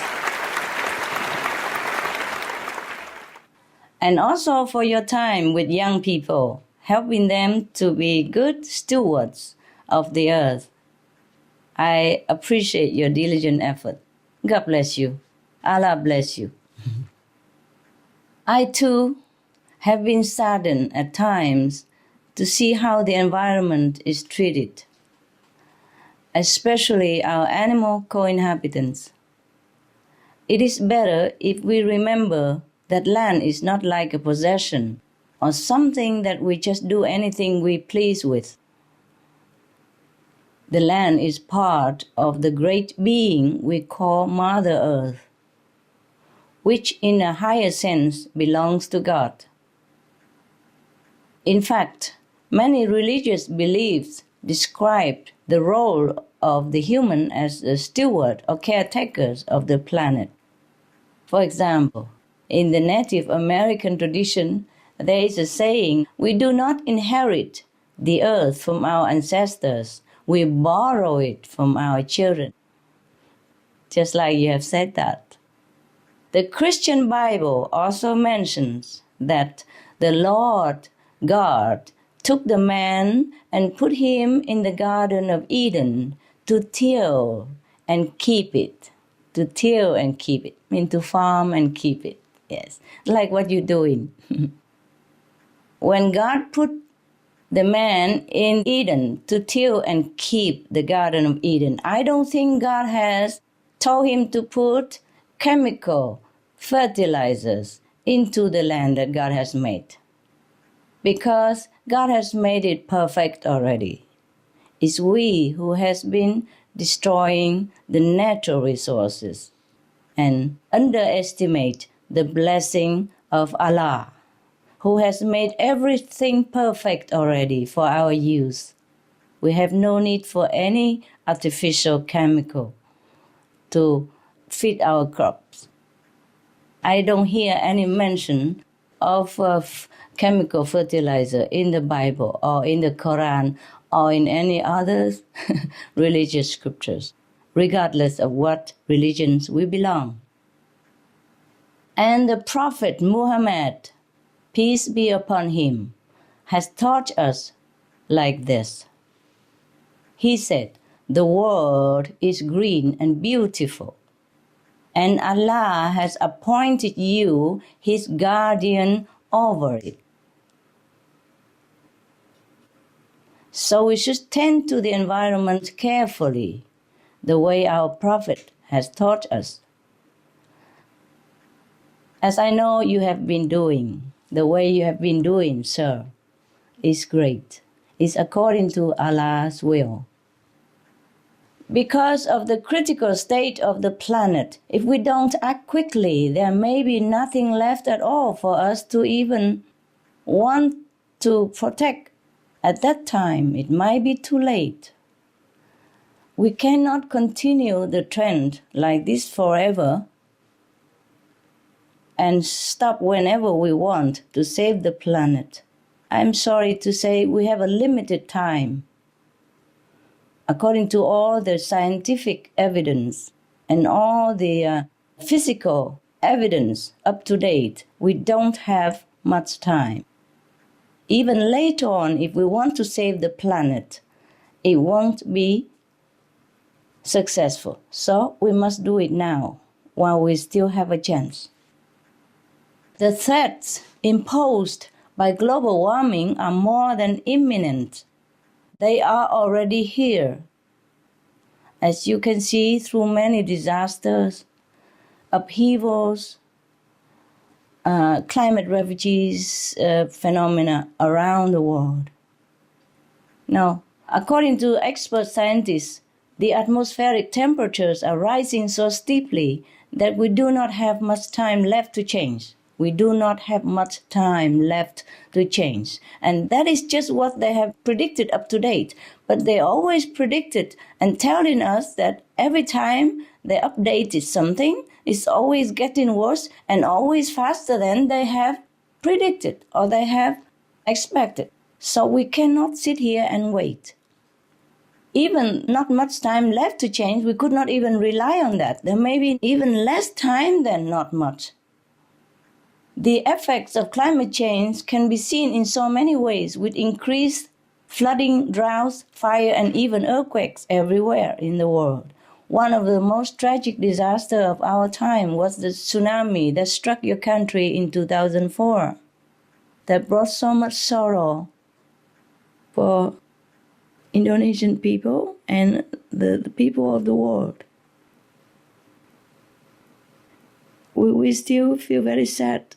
And also for your time with young people, helping them to be good stewards of the earth. I appreciate your diligent effort. God bless you. Allah bless you. I too have been saddened at times to see how the environment is treated, especially our animal co-inhabitants. It is better if we remember that land is not like a possession or something that we just do anything we please with. The land is part of the great being we call Mother Earth, which in a higher sense belongs to God. In fact, many religious beliefs describe the role of the human as a steward or caretakers of the planet. For example, in the Native American tradition, there is a saying, we do not inherit the earth from our ancestors, we borrow it from our children. Just like you have said that. The Christian Bible also mentions that the Lord God took the man and put him in the Garden of Eden to till and keep it. To till and keep it. I mean to farm and keep it. Yes, like what you're doing. When God put the man in Eden to till and keep the Garden of Eden, I don't think God has told him to put chemical fertilizers into the land that God has made. Because God has made it perfect already. It's we who has been destroying the natural resources and underestimate the blessing of Allah, who has made everything perfect already for our use. We have no need for any artificial chemical to feed our crops. I don't hear any mention of chemical fertilizer in the Bible or in the Quran or in any other religious scriptures, regardless of what religions we belong. And the Prophet Muhammad, peace be upon him, has taught us like this. He said, the world is green and beautiful, and Allah has appointed you his guardian over it. So we should tend to the environment carefully, the way our Prophet has taught us. As I know you have been doing, the way you have been doing, sir, is great. It's according to Allah's will. Because of the critical state of the planet, if we don't act quickly, there may be nothing left at all for us to even want to protect. At that time, it might be too late. We cannot continue the trend like this forever and stop whenever we want to save the planet. I'm sorry to say we have a limited time. According to all the scientific evidence and all the physical evidence up to date, we don't have much time. Even later on, if we want to save the planet, it won't be successful. So we must do it now, while we still have a chance. The threats imposed by global warming are more than imminent. They are already here. As you can see through many disasters, upheavals, climate refugees phenomena around the world. Now, according to expert scientists, the atmospheric temperatures are rising so steeply that we do not have much time left to change. We do not have much time left to change. And that is just what they have predicted up to date. But they always predicted and telling us that every time they updated something, it's always getting worse and always faster than they have predicted or they have expected. So we cannot sit here and wait. Even not much time left to change, we could not even rely on that. There may be even less time than not much. The effects of climate change can be seen in so many ways, with increased flooding, droughts, fire, and even earthquakes everywhere in the world. One of the most tragic disasters of our time was the tsunami that struck your country in 2004, that brought so much sorrow for Indonesian people and the people of the world. We still feel very sad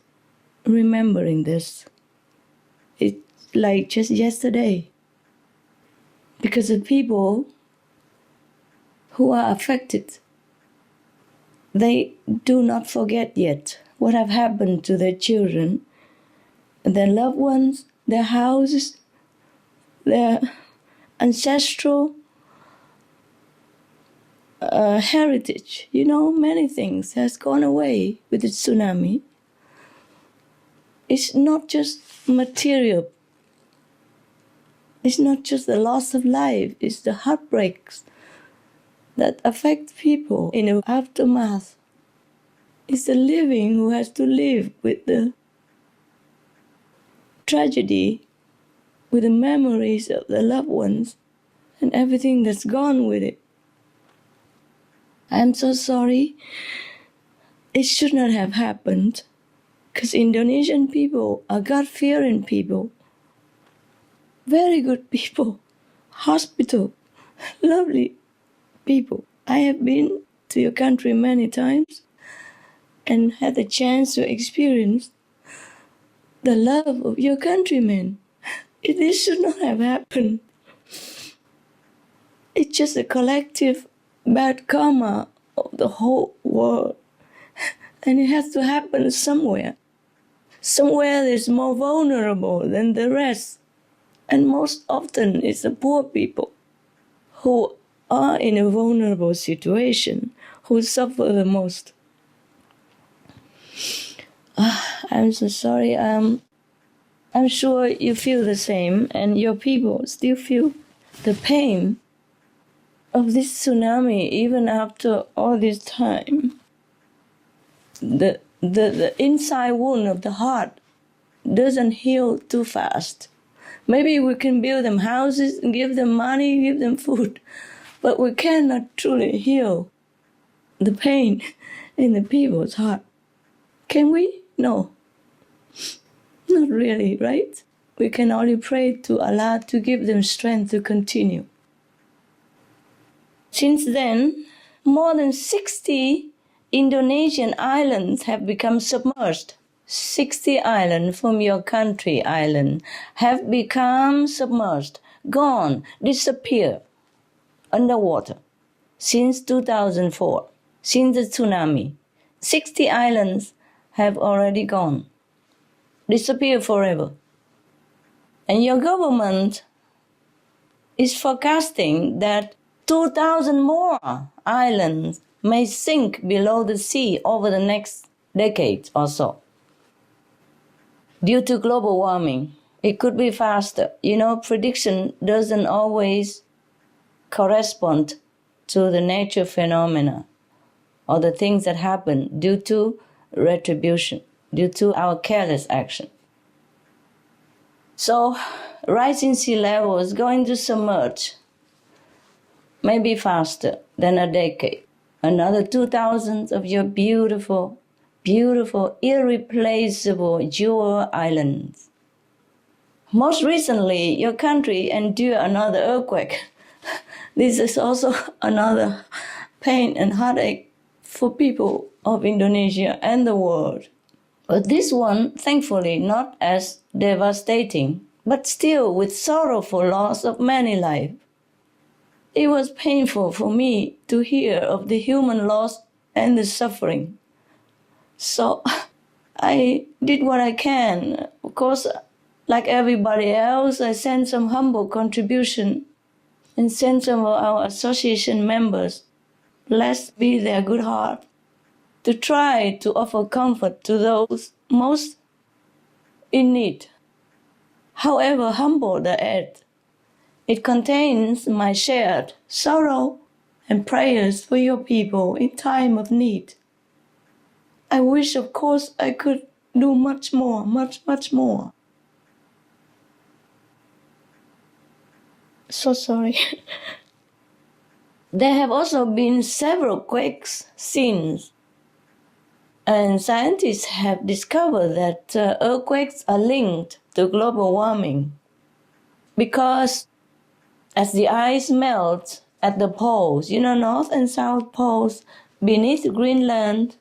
remembering this. It's like just yesterday. Because the people who are affected, they do not forget yet what have happened to their children, their loved ones, their houses, their ancestral heritage. Many things has gone away with the tsunami. It's not just material. It's not just the loss of life. It's the heartbreaks that affect people in the aftermath. It's the living who has to live with the tragedy, with the memories of the loved ones and everything that's gone with it. I'm so sorry. It should not have happened. Because Indonesian people are God-fearing people. Very good people. Hospital. Lovely people. I have been to your country many times and had the chance to experience the love of your countrymen. This should not have happened. It's just a collective bad karma of the whole world. And it has to happen somewhere. Somewhere that's more vulnerable than the rest. And most often it's the poor people who are in a vulnerable situation, who suffer the most. I'm so sorry. I'm sure you feel the same, and your people still feel the pain of this tsunami even after all this time. The inside wound of the heart doesn't heal too fast. Maybe we can build them houses, give them money, give them food, but we cannot truly heal the pain in the people's heart. Can we? No. Not really, right? We can only pray to Allah to give them strength to continue. Since then, more than 60 Indonesian islands have become submerged. 60 islands from your country island have become submerged, gone, disappeared, underwater. Since 2004, since the tsunami, 60 islands have already gone, disappeared forever. And your government is forecasting that 2,000 more islands may sink below the sea over the next decade or so. Due to global warming, it could be faster. Prediction doesn't always correspond to the nature phenomena or the things that happen due to retribution, due to our careless action. So, rising sea level is going to submerge, maybe faster than a decade. Another 2,000 of your beautiful, beautiful, irreplaceable jewel islands. Most recently, your country endured another earthquake. This is also another pain and heartache for people of Indonesia and the world. But this one, thankfully, not as devastating, but still with sorrowful loss of many lives. It was painful for me to hear of the human loss and the suffering. So I did what I can. Of course, like everybody else, I sent some humble contribution and sent some of our association members, blessed be their good heart, to try to offer comfort to those most in need. However humble the aid, it contains my shared sorrow and prayers for your people in time of need. I wish, of course, I could do much more, much more. So sorry. There have also been several quakes since, and scientists have discovered that earthquakes are linked to global warming because as the ice melts at the poles, North and South poles beneath Greenland,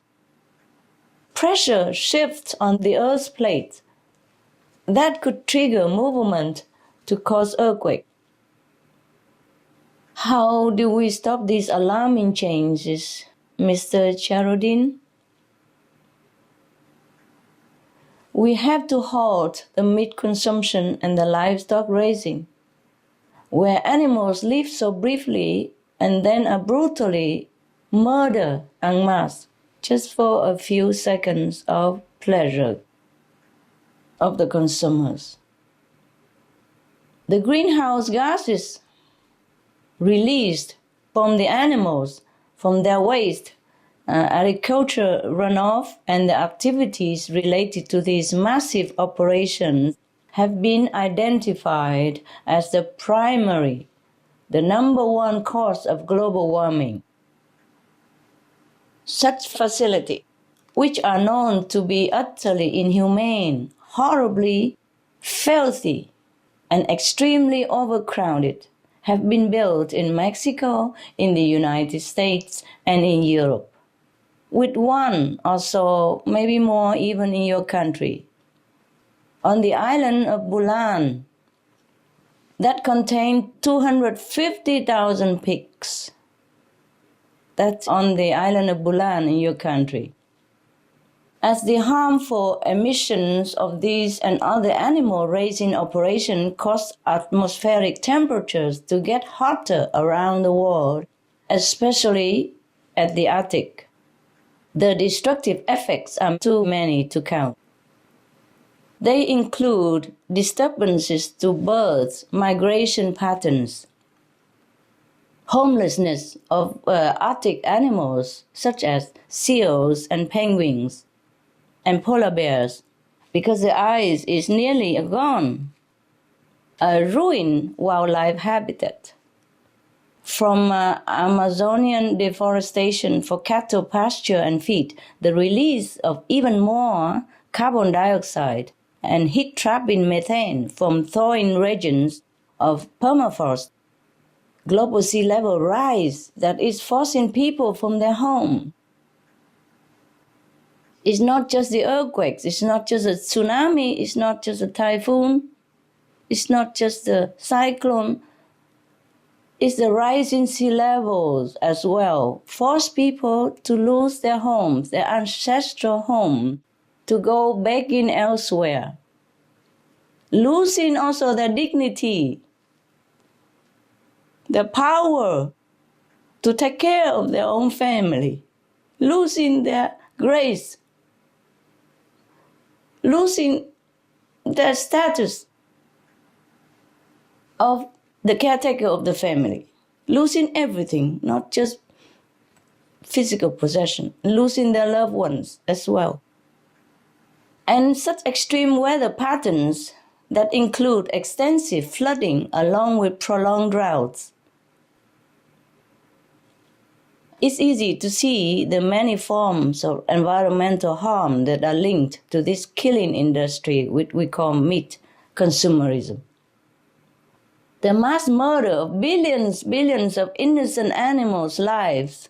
pressure shifts on the Earth's plate. That could trigger movement to cause earthquake. How do we stop these alarming changes, Mr. Charudin? We have to halt the meat consumption and the livestock raising, where animals live so briefly and then are brutally murdered en masse just for a few seconds of pleasure of the consumers. The greenhouse gases released from the animals, from their waste, agriculture runoff, and the activities related to these massive operations have been identified as the primary, the number one cause of global warming. Such facilities, which are known to be utterly inhumane, horribly filthy, and extremely overcrowded, have been built in Mexico, in the United States, and in Europe, with one or so, maybe more even in your country. On the island of Bulan, that contained 250,000 pigs. That's on the island of Bulan in your country. As the harmful emissions of these and other animal-raising operations cause atmospheric temperatures to get hotter around the world, especially at the Arctic, the destructive effects are too many to count. They include disturbances to birds' migration patterns, homelessness of Arctic animals such as seals and penguins, and polar bears, because the ice is nearly gone, a ruined wildlife habitat. From Amazonian deforestation for cattle pasture and feed, the release of even more carbon dioxide and heat-trapping methane from thawing regions of permafrost, global sea level rise that is forcing people from their home. It's not just the earthquakes, it's not just a tsunami, it's not just a typhoon, it's not just the cyclone, it's the rising sea levels as well. Force people to lose their homes, their ancestral home, to go begging elsewhere. Losing also their dignity, the power to take care of their own family, losing their grace, losing their status of the caretaker of the family, losing everything, not just physical possession, losing their loved ones as well. And such extreme weather patterns that include extensive flooding along with prolonged droughts. It's easy to see the many forms of environmental harm that are linked to this killing industry, which we call meat consumerism. The mass murder of billions of innocent animals' lives.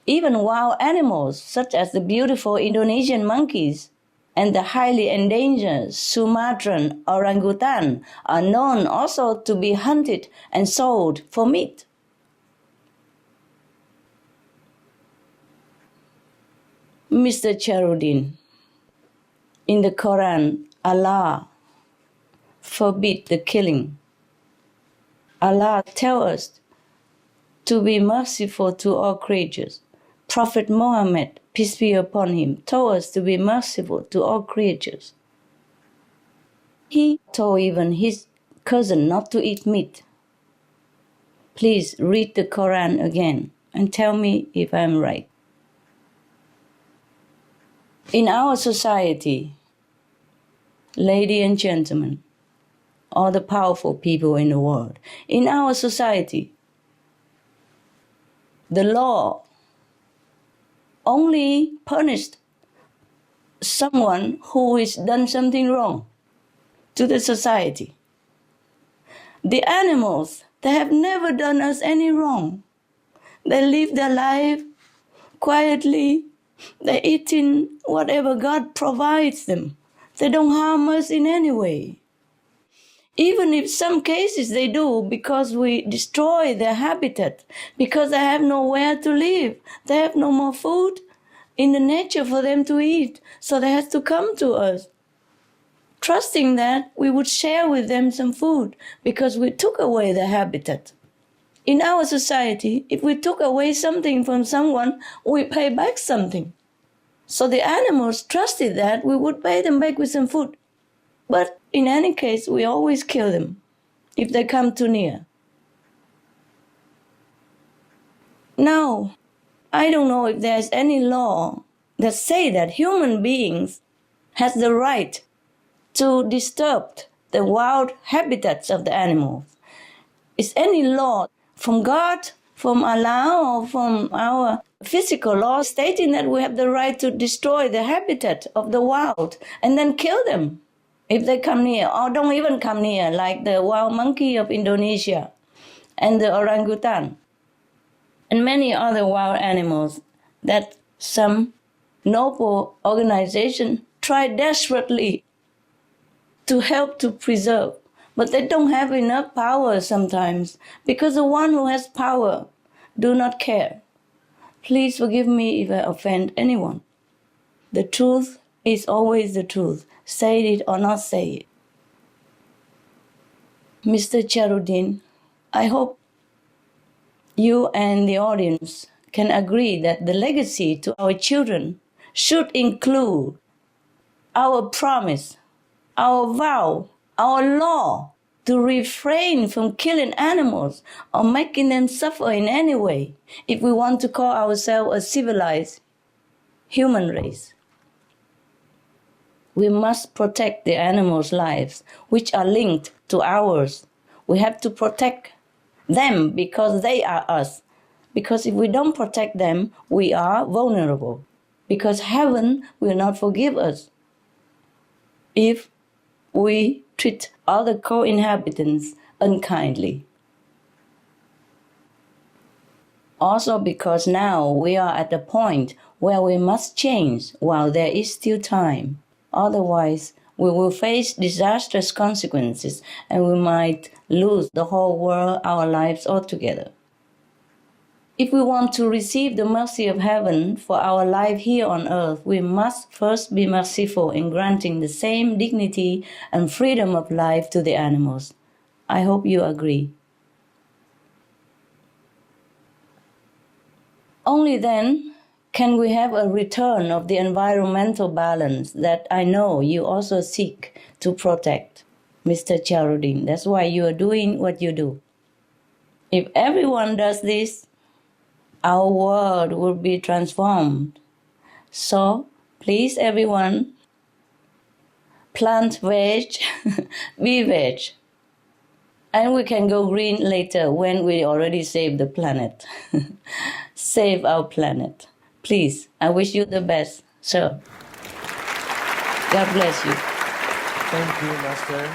Even wild animals, such as the beautiful Indonesian monkeys and the highly endangered Sumatran orangutan, are known also to be hunted and sold for meat. Mr. Charudin, in the Quran, Allah forbid the killing. Allah tells us to be merciful to all creatures. Prophet Muhammad, peace be upon him, told us to be merciful to all creatures. He told even his cousin not to eat meat. Please read the Quran again and tell me if I'm right. In our society, ladies and gentlemen, all the powerful people in the world, in our society, the law only punished someone who has done something wrong to the society. The animals, they have never done us any wrong. They live their life quietly. They're eating whatever God provides them. They don't harm us in any way. Even if some cases they do because we destroy their habitat, because they have nowhere to live. They have no more food in the nature for them to eat, so they have to come to us, trusting that we would share with them some food because we took away their habitat. In our society, if we took away something from someone, we pay back something. So the animals trusted that we would pay them back with some food. But in any case, we always kill them if they come too near. Now, I don't know if there's any law that say that human beings has the right to disturb the wild habitats of the animals. Is any law from God, from Allah, or from our physical law stating that we have the right to destroy the habitat of the wild and then kill them if they come near, or don't even come near, like the wild monkey of Indonesia and the orangutan and many other wild animals that some noble organization try desperately to help to preserve. But they don't have enough power sometimes, because the one who has power do not care. Please forgive me if I offend anyone. The truth is always the truth, say it or not say it. Mr. Charudin, I hope you and the audience can agree that the legacy to our children should include our promise, our vow, our law to refrain from killing animals or making them suffer in any way if we want to call ourselves a civilized human race. We must protect the animals' lives, which are linked to ours. We have to protect them because they are us. Because if we don't protect them, we are vulnerable. Because heaven will not forgive us if we treat other co-inhabitants unkindly. Also because now we are at the point where we must change while there is still time. Otherwise, we will face disastrous consequences and we might lose the whole world, our lives altogether. If we want to receive the mercy of heaven for our life here on earth, we must first be merciful in granting the same dignity and freedom of life to the animals. I hope you agree. Only then can we have a return of the environmental balance that I know you also seek to protect, Mr. Charudin. That's why you are doing what you do. If everyone does this, our world will be transformed. So, please everyone, plant veg, be veg. And we can go green later when we already saved the planet. Save our planet. Please, I wish you the best, sir. God bless you. Thank you, Master.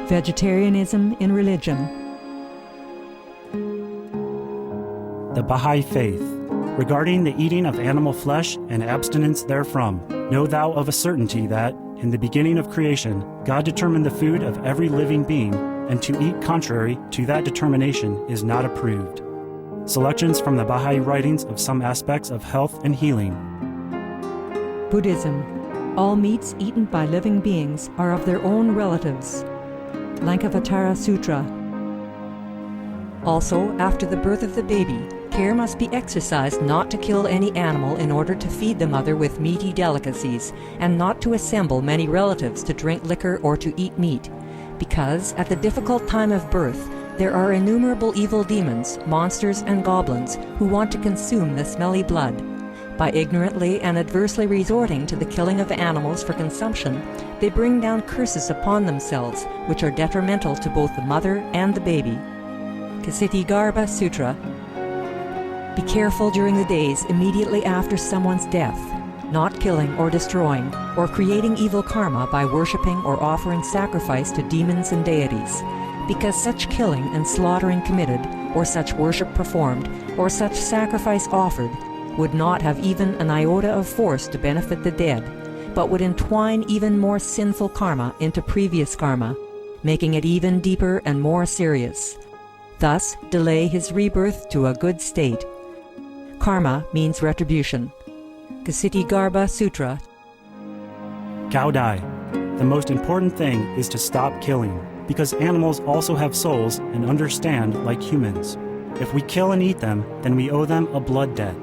Vegetarianism in religion. The Baha'i Faith. Regarding the eating of animal flesh and abstinence therefrom, know thou of a certainty that, in the beginning of creation, God determined the food of every living being, and to eat contrary to that determination is not approved. Selections from the Baha'i writings of some aspects of health and healing. Buddhism. All meats eaten by living beings are of their own relatives. Lankavatara Sutra. Also, after the birth of the baby, care must be exercised not to kill any animal in order to feed the mother with meaty delicacies, and not to assemble many relatives to drink liquor or to eat meat, because at the difficult time of birth there are innumerable evil demons, monsters, and goblins who want to consume the smelly blood. By ignorantly and adversely resorting to the killing of animals for consumption, they bring down curses upon themselves, which are detrimental to both the mother and the baby. Ksitigarbha Sutra. Be careful during the days immediately after someone's death, not killing or destroying, or creating evil karma by worshipping or offering sacrifice to demons and deities, because such killing and slaughtering committed, or such worship performed, or such sacrifice offered, would not have even an iota of force to benefit the dead, but would entwine even more sinful karma into previous karma, making it even deeper and more serious. Thus, delay his rebirth to a good state. Karma means retribution. Ksitigarbha Sutra. Gaudai. The most important thing is to stop killing, because animals also have souls and understand like humans. If we kill and eat them, then we owe them a blood debt.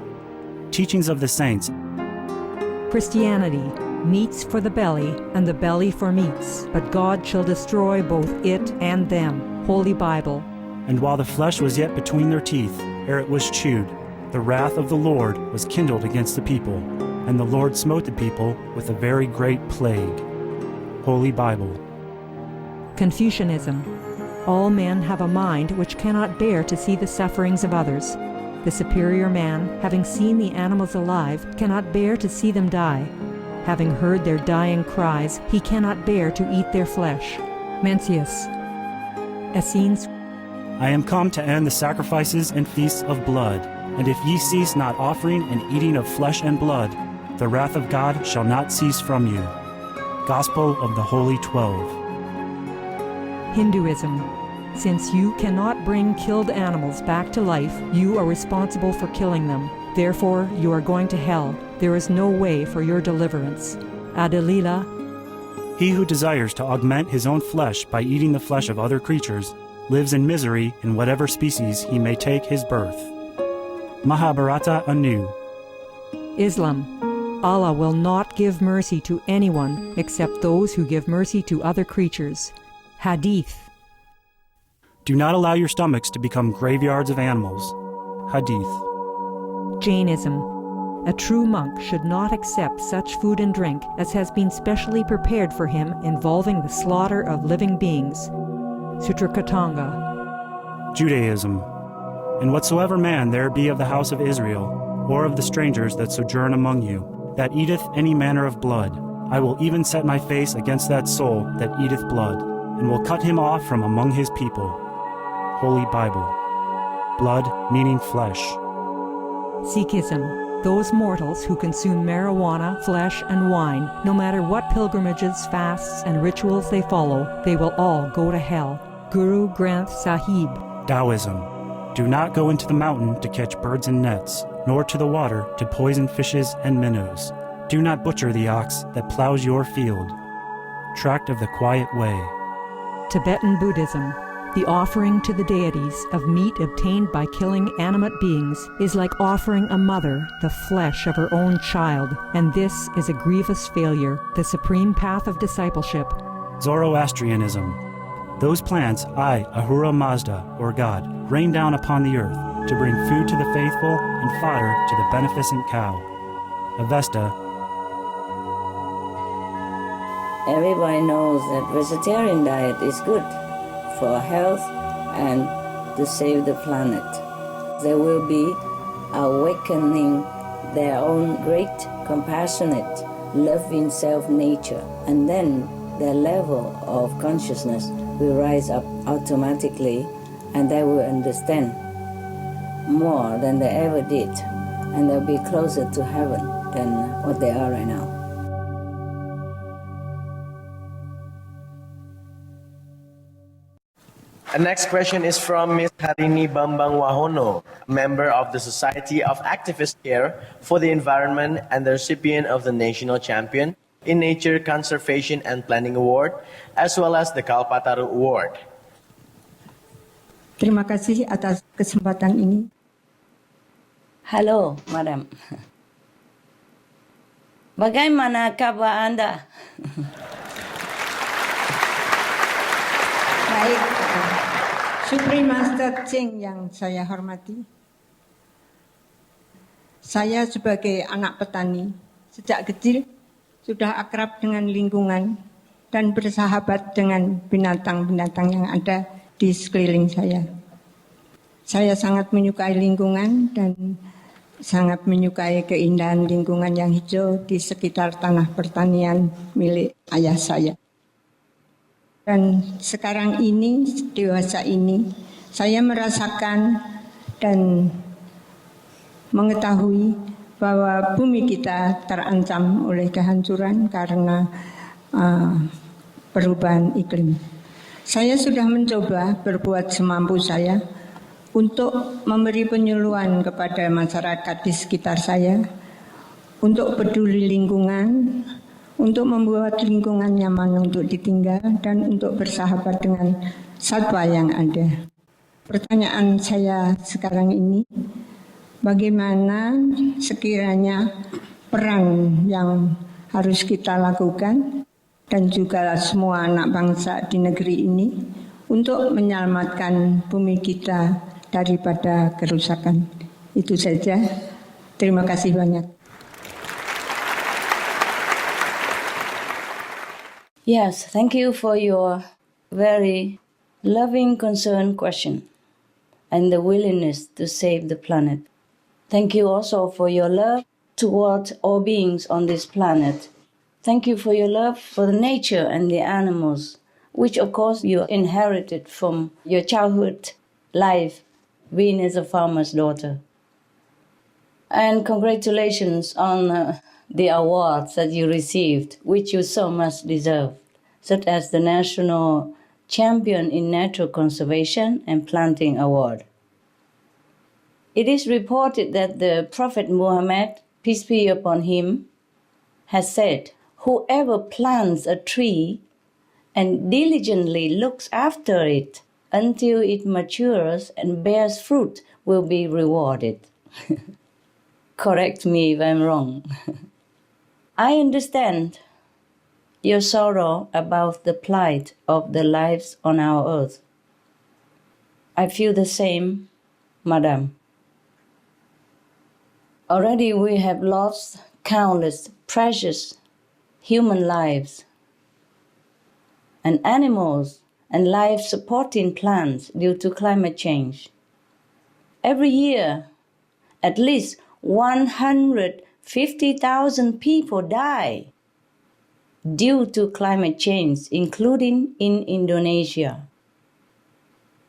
Teachings of the Saints. Christianity. Meats for the belly, and the belly for meats, but God shall destroy both it and them. Holy Bible. And while the flesh was yet between their teeth, ere it was chewed, the wrath of the Lord was kindled against the people, and the Lord smote the people with a very great plague. Holy Bible. Confucianism. All men have a mind which cannot bear to see the sufferings of others. The superior man, having seen the animals alive, cannot bear to see them die. Having heard their dying cries, he cannot bear to eat their flesh. Mencius. Essenes. I am come to end the sacrifices and feasts of blood, and if ye cease not offering and eating of flesh and blood, the wrath of God shall not cease from you. Gospel of the Holy 12. Hinduism. Since you cannot bring killed animals back to life, you are responsible for killing them. Therefore, you are going to hell. There is no way for your deliverance. Adalila. He who desires to augment his own flesh by eating the flesh of other creatures lives in misery in whatever species he may take his birth. Mahabharata anew. Islam. Allah will not give mercy to anyone except those who give mercy to other creatures. Hadith. Do not allow your stomachs to become graveyards of animals. Hadith. Jainism. A true monk should not accept such food and drink as has been specially prepared for him involving the slaughter of living beings. Sutrakatanga. Judaism. And whatsoever man there be of the house of Israel, or of the strangers that sojourn among you, that eateth any manner of blood. I will even set my face against that soul that eateth blood, and will cut him off from among his people. Holy Bible. Blood meaning flesh. Sikhism, those mortals who consume marijuana, flesh, and wine, no matter what pilgrimages, fasts, and rituals they follow, they will all go to hell. Guru Granth Sahib. Taoism. Do not go into the mountain to catch birds and nets, nor to the water to poison fishes and minnows. Do not butcher the ox that plows your field. Tract of the Quiet Way. Tibetan Buddhism. The offering to the deities of meat obtained by killing animate beings is like offering a mother the flesh of her own child, and this is a grievous failure, the supreme path of discipleship. Zoroastrianism. Those plants I, Ahura Mazda, or God, rain down upon the earth to bring food to the faithful and fodder to the beneficent cow. Avesta. Everybody knows that vegetarian diet is good for health and to save the planet. They will be awakening their own great, compassionate, loving self-nature, and then their level of consciousness will rise up automatically, and they will understand more than they ever did, and they'll be closer to heaven than what they are right now. The next question is from Ms. Harini Bambang Wahono, a member of the Society of Activist Care for the Environment and the recipient of the National Champion in Nature Conservation and Planning Award, as well as the Kalpataru Award. Terima kasih atas kesempatan ini. Halo, Madam. Bagaimana kabar Anda? Baik, Supreme Master Ching yang saya hormati. Saya sebagai anak petani, sejak kecil sudah akrab dengan lingkungan dan bersahabat dengan binatang-binatang yang ada di sekeliling saya. Saya sangat menyukai lingkungan dan sangat menyukai keindahan lingkungan yang hijau di sekitar tanah pertanian milik ayah saya. Dan sekarang ini, dewasa ini, saya merasakan dan mengetahui bahwa bumi kita terancam oleh kehancuran karena perubahan iklim. Saya sudah mencoba berbuat semampu saya untuk memberi penyuluhan kepada masyarakat di sekitar saya, untuk peduli lingkungan, untuk membuat lingkungan nyaman untuk ditinggal, dan untuk bersahabat dengan satwa yang ada. Pertanyaan saya sekarang ini, bagaimana sekiranya peran yang harus kita lakukan dan juga semua anak bangsa di negeri ini untuk menyelamatkan bumi kita daripada kerusakan. Itu saja. Terima kasih banyak. Yes, thank you for your very loving concern question and the willingness to save the planet. Thank you also for your love toward all beings on this planet. Thank you for your love for the nature and the animals, which of course you inherited from your childhood life being as a farmer's daughter. And congratulations on the awards that you received, which you so much deserve, such as the National Champion in Natural Conservation and Planting Award. It is reported that the Prophet Muhammad, peace be upon him, has said, "Whoever plants a tree and diligently looks after it until it matures and bears fruit will be rewarded." Correct me if I'm wrong. I understand your sorrow about the plight of the lives on our earth. I feel the same, Madam. Already we have lost countless precious human lives and animals and life-supporting plants due to climate change. Every year, at least 100 50,000 people die due to climate change, including in Indonesia.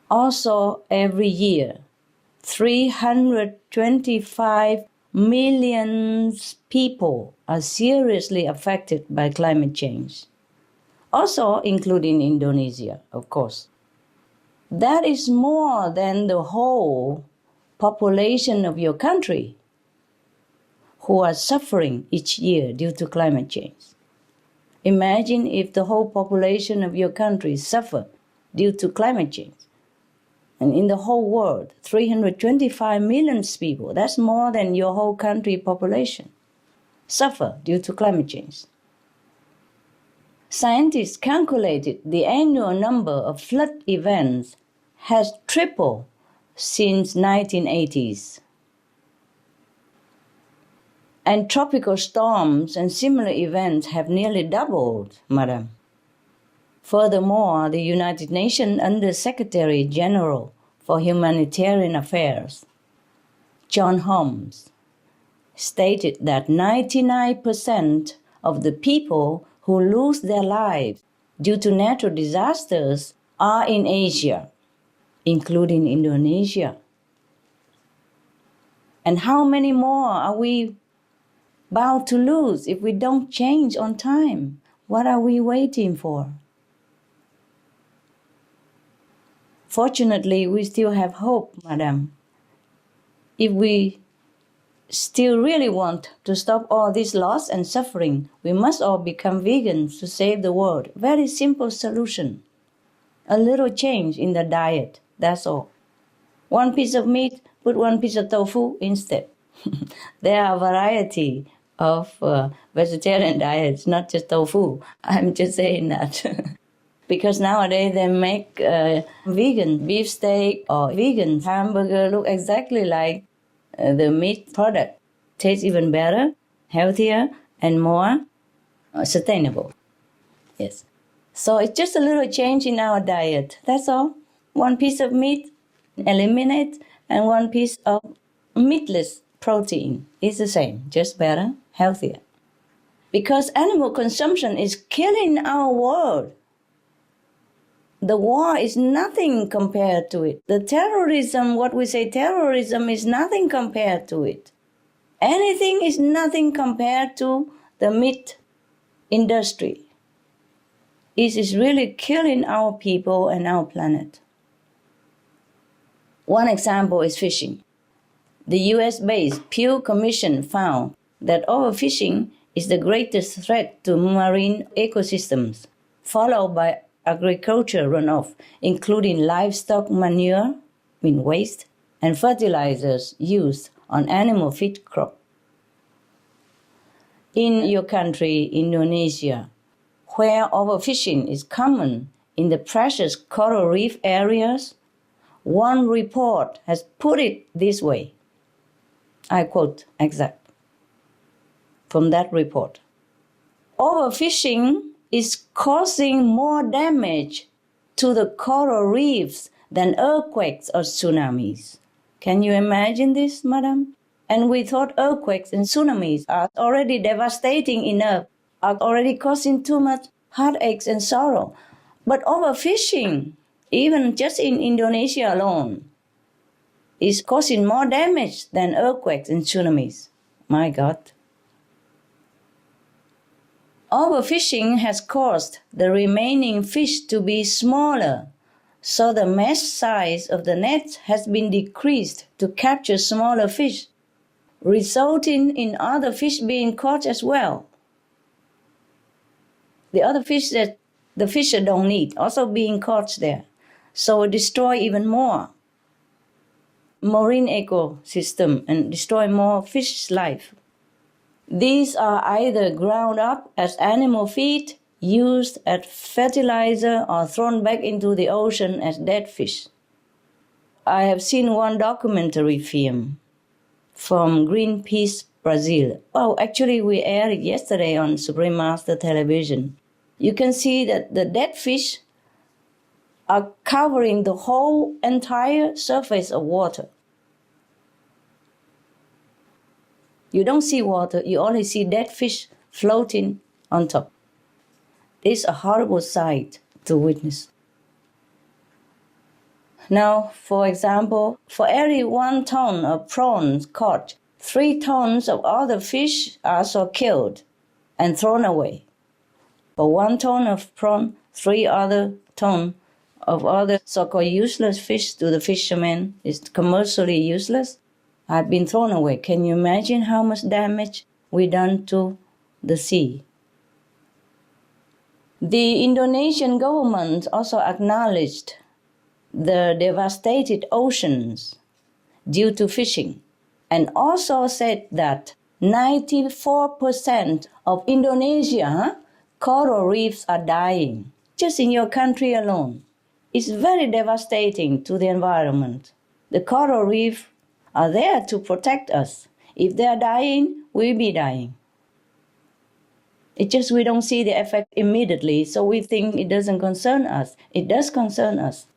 Also, every year, 325 million people are seriously affected by climate change. Also, including Indonesia, of course. That is more than the whole population of your country who are suffering each year due to climate change. Imagine if the whole population of your country suffer due to climate change. And in the whole world, 325 million people, that's more than your whole country population, suffer due to climate change. Scientists calculated the annual number of flood events has tripled since 1980s. And tropical storms and similar events have nearly doubled, Madam. Furthermore, the United Nations Under-Secretary General for Humanitarian Affairs, John Holmes, stated that 99% of the people who lose their lives due to natural disasters are in Asia, including Indonesia. And how many more are we bound to lose if we don't change on time? What are we waiting for? Fortunately, we still have hope, Madam. If we still really want to stop all this loss and suffering, we must all become vegans to save the world. Very simple solution. A little change in the diet, that's all. One piece of meat, put one piece of tofu instead. There are a variety of vegetarian diets, not just tofu. I'm just saying that. Because nowadays they make vegan beef steak or vegan hamburger look exactly like the meat product. Tastes even better, healthier, and more sustainable. Yes. So it's just a little change in our diet. That's all. One piece of meat, eliminate, and one piece of meatless protein is the same, just better, healthier. Because animal consumption is killing our world. The war is nothing compared to it. The terrorism, what we say terrorism, is nothing compared to it. Anything is nothing compared to the meat industry. It is really killing our people and our planet. One example is fishing. The US-based Pew Commission found that overfishing is the greatest threat to marine ecosystems, followed by agriculture runoff, including livestock manure, waste, and fertilizers used on animal feed crop. In your country, Indonesia, where overfishing is common in the precious coral reef areas, one report has put it this way. I quote exact from that report. Overfishing is causing more damage to the coral reefs than earthquakes or tsunamis. Can you imagine this, Madam? And we thought earthquakes and tsunamis are already devastating enough, are already causing too much heartaches and sorrow. But overfishing, even just in Indonesia alone, is causing more damage than earthquakes and tsunamis. My God. Overfishing has caused the remaining fish to be smaller, so the mesh size of the net has been decreased to capture smaller fish, resulting in other fish being caught as well. The other fish that the fisher don't need also being caught there, so it destroy even more marine ecosystem and destroy more fish life. These are either ground up as animal feed, used as fertilizer, or thrown back into the ocean as dead fish. I have seen one documentary film from Greenpeace Brazil. Oh, actually we aired it yesterday on Supreme Master Television. You can see that the dead fish are covering the whole entire surface of water. You don't see water, you only see dead fish floating on top. It's a horrible sight to witness. Now, for example, for every 1 ton of prawns caught, 3 tons of other fish are so killed and thrown away. For 1 ton of prawn, 3 other tons of other so-called useless fish to the fishermen is commercially useless, have been thrown away. Can you imagine how much damage we done to the sea? The Indonesian government also acknowledged the devastated oceans due to fishing, and also said that 94% of Indonesia coral reefs are dying, just in your country alone. It's very devastating to the environment. The coral reefs are there to protect us. If they're dying, we'll be dying. It's just we don't see the effect immediately, so we think it doesn't concern us. It does concern us.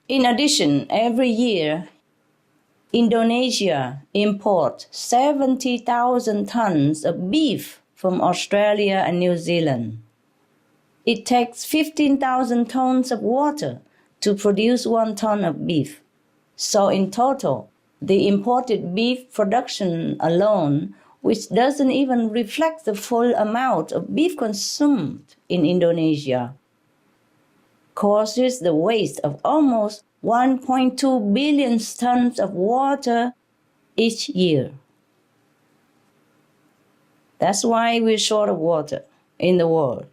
In addition, every year, Indonesia imports 70,000 tons of beef from Australia and New Zealand. It takes 15,000 tons of water to produce 1 ton of beef. So in total, the imported beef production alone, which doesn't even reflect the full amount of beef consumed in Indonesia, causes the waste of almost 1.2 billion tons of water each year. That's why we're short of water in the world.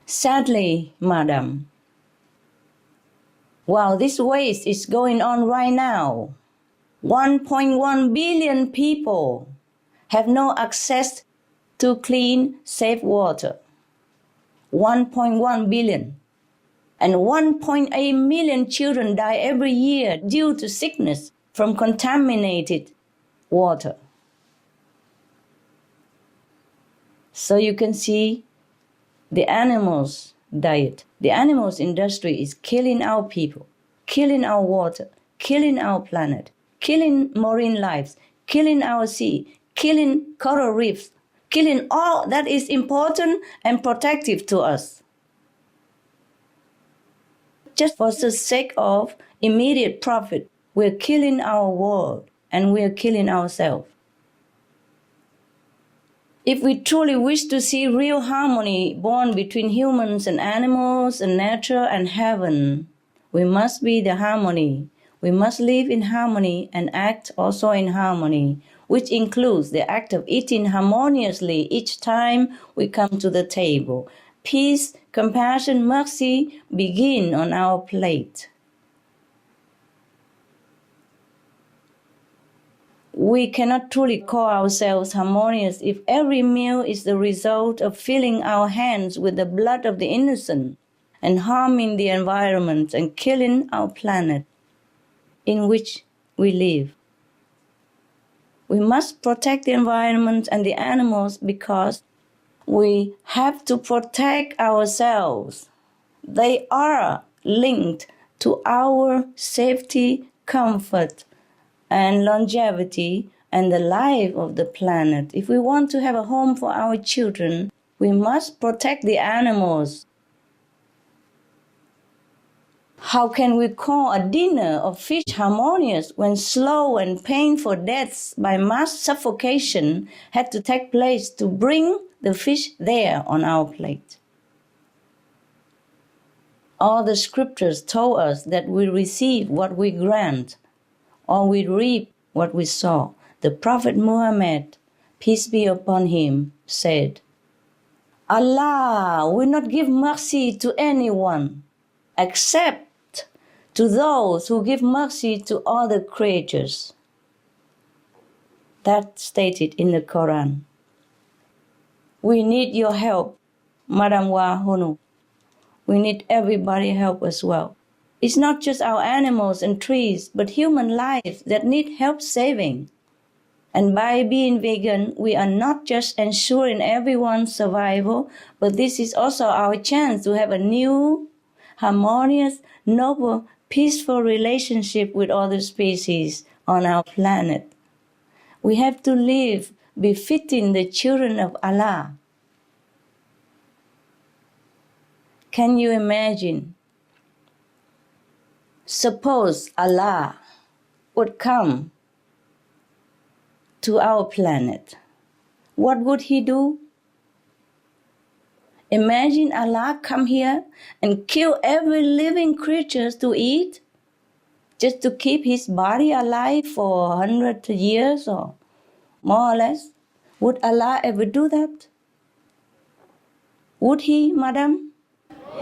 Sadly, madam, while this waste is going on right now, 1.1 billion people have no access to clean, safe water. 1.1 billion. And 1.8 million children die every year due to sickness from contaminated water. So you can see the animals' diet. The animals industry is killing our people, killing our water, killing our planet, killing marine lives, killing our sea, killing coral reefs, killing all that is important and protective to us. Just for the sake of immediate profit, we're killing our world and we're killing ourselves. If we truly wish to see real harmony born between humans and animals and nature and heaven, we must be the harmony. We must live in harmony and act also in harmony, which includes the act of eating harmoniously each time we come to the table. Peace, compassion, mercy begin on our plate. We cannot truly call ourselves harmonious if every meal is the result of filling our hands with the blood of the innocent and harming the environment and killing our planet in which we live. We must protect the environment and the animals because we have to protect ourselves. They are linked to our safety, comfort, and longevity and the life of the planet. If we want to have a home for our children, we must protect the animals. How can we call a dinner of fish harmonious when slow and painful deaths by mass suffocation had to take place to bring the fish there on our plate? All the scriptures told us that we receive what we grant, or we reap what we sow. The Prophet Muhammad, peace be upon him, said, Allah will not give mercy to anyone except to those who give mercy to other creatures. That's stated in the Quran. We need your help, Madam Wahunu. We need everybody's help as well. It's not just our animals and trees, but human lives that need help saving. And by being vegan, we are not just ensuring everyone's survival, but this is also our chance to have a new, harmonious, noble, peaceful relationship with other species on our planet. We have to live befitting the children of Allah. Can you imagine? Suppose Allah would come to our planet. What would He do? Imagine Allah come here and kill every living creature to eat, just to keep His body alive for 100 years or more or less. Would Allah ever do that? Would He, Madam?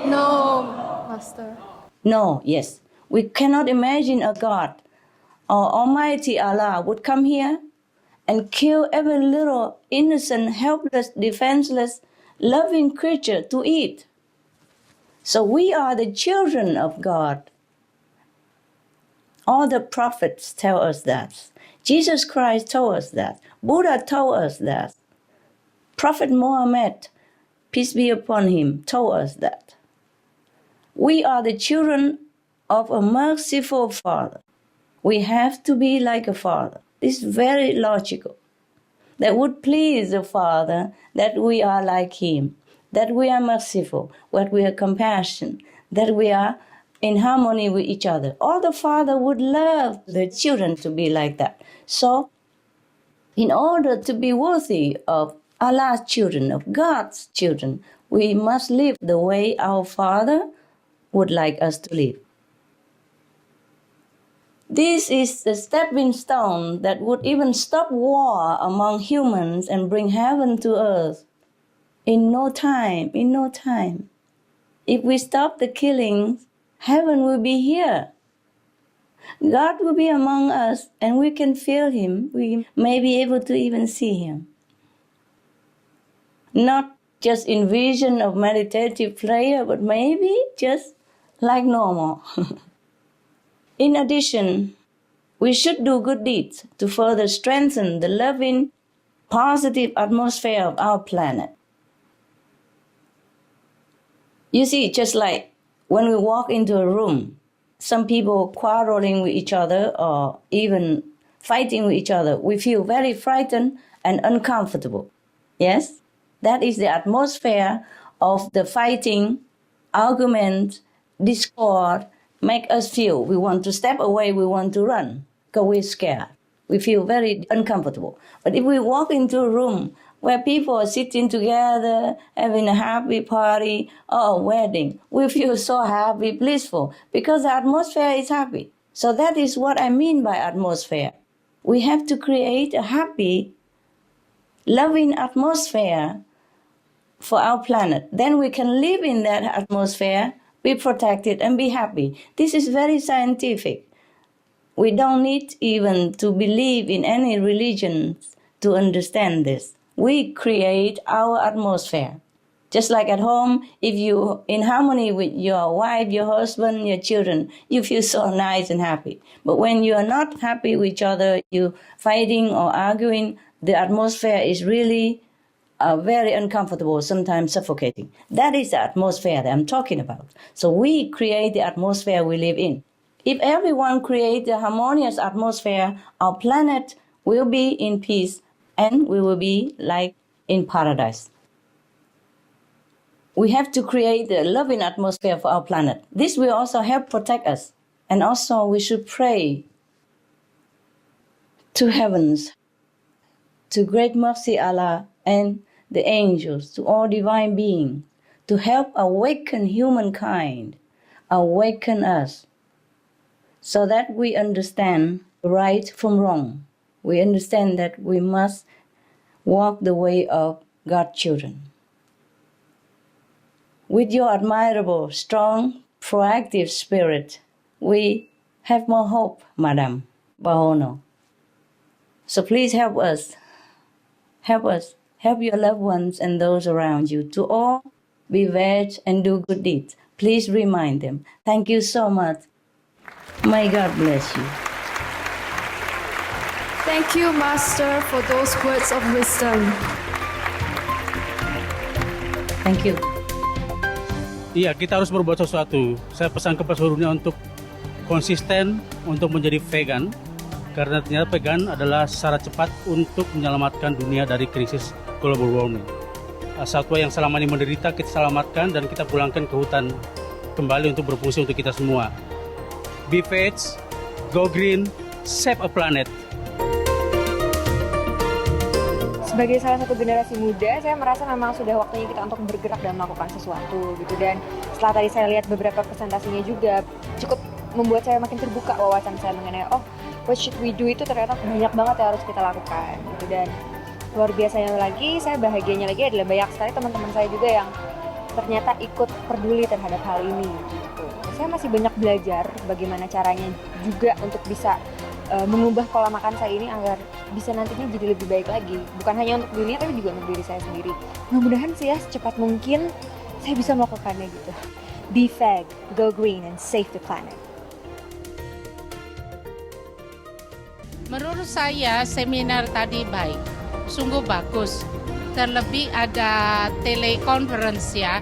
No, Master. No, yes. We cannot imagine a God or Almighty Allah would come here and kill every little innocent, helpless, defenseless, loving creature to eat. So we are the children of God. All the prophets tell us that. Jesus Christ told us that. Buddha told us that. Prophet Muhammad, peace be upon him, told us that. We are the children of a merciful Father. We have to be like a Father. This is very logical. That would please the Father that we are like Him, that we are merciful, that we are compassionate, that we are in harmony with each other. All the Father would love the children to be like that. So, in order to be worthy of Allah's children, of God's children, we must live the way our Father would like us to live. This is the stepping stone that would even stop war among humans and bring heaven to earth. In no time. If we stop the killings, heaven will be here. God will be among us and we can feel Him. We may be able to even see Him. Not just in vision of meditative prayer, but maybe just like normal. In addition, we should do good deeds to further strengthen the loving, positive atmosphere of our planet. You see, just like when we walk into a room, some people quarreling with each other or even fighting with each other, we feel very frightened and uncomfortable. Yes? That is the atmosphere of the fighting, argument, discord, make us feel we want to step away, we want to run, because we're scared. We feel very uncomfortable. But if we walk into a room where people are sitting together, having a happy party or a wedding, we feel so happy, blissful, because the atmosphere is happy. So that is what I mean by atmosphere. We have to create a happy, loving atmosphere for our planet. Then we can live in that atmosphere, be protected and be happy. This is very scientific. We don't need even to believe in any religion to understand this. We create our atmosphere. Just like at home, if you're in harmony with your wife, your husband, your children, you feel so nice and happy. But when you are not happy with each other, you're fighting or arguing, the atmosphere is really very uncomfortable, sometimes suffocating. That is the atmosphere that I'm talking about. So we create the atmosphere we live in. If everyone creates a harmonious atmosphere, our planet will be in peace and we will be like in paradise. We have to create a loving atmosphere for our planet. This will also help protect us. And also we should pray to heavens, to great mercy Allah and the angels, to all divine beings, to help awaken humankind, awaken us, so that we understand right from wrong. We understand that we must walk the way of God's children. With your admirable, strong, proactive spirit, we have more hope, Madam Bahono. So please help us. Help us. Help your loved ones and those around you to all be veg and do good deeds. Please remind them. Thank you so much. May God bless you. Thank you, Master, for those words of wisdom. Thank you. Iya, kita harus berbuat sesuatu. Saya pesan kepada seluruhnya untuk konsisten, untuk menjadi vegan. Karena ternyata vegan adalah syarat cepat untuk menyelamatkan dunia dari krisis global warming. Satwa yang selama ini menderita kita selamatkan dan kita pulangkan ke hutan kembali untuk berfungsi untuk kita semua. Be veg, go green, save a planet. Sebagai salah satu generasi muda, saya merasa memang sudah waktunya kita untuk bergerak dan melakukan sesuatu gitu. Dan setelah tadi saya lihat beberapa presentasinya juga cukup membuat saya makin terbuka wawasan saya mengenai what should we do itu ternyata banyak banget yang harus kita lakukan gitu. Dan luar biasanya lagi, saya bahagianya lagi adalah banyak sekali teman-teman saya juga yang ternyata ikut peduli terhadap hal ini gitu. Saya masih banyak belajar bagaimana caranya juga untuk bisa mengubah pola makan saya ini agar bisa nantinya jadi lebih baik lagi. Bukan hanya untuk dunia tapi juga untuk diri saya sendiri. Mudah-mudahan sih ya secepat mungkin saya bisa melakukannya gitu. Be veg, go green, and save the planet. Menurut saya seminar tadi baik, sungguh bagus. Terlebih ada telekonferensi ya,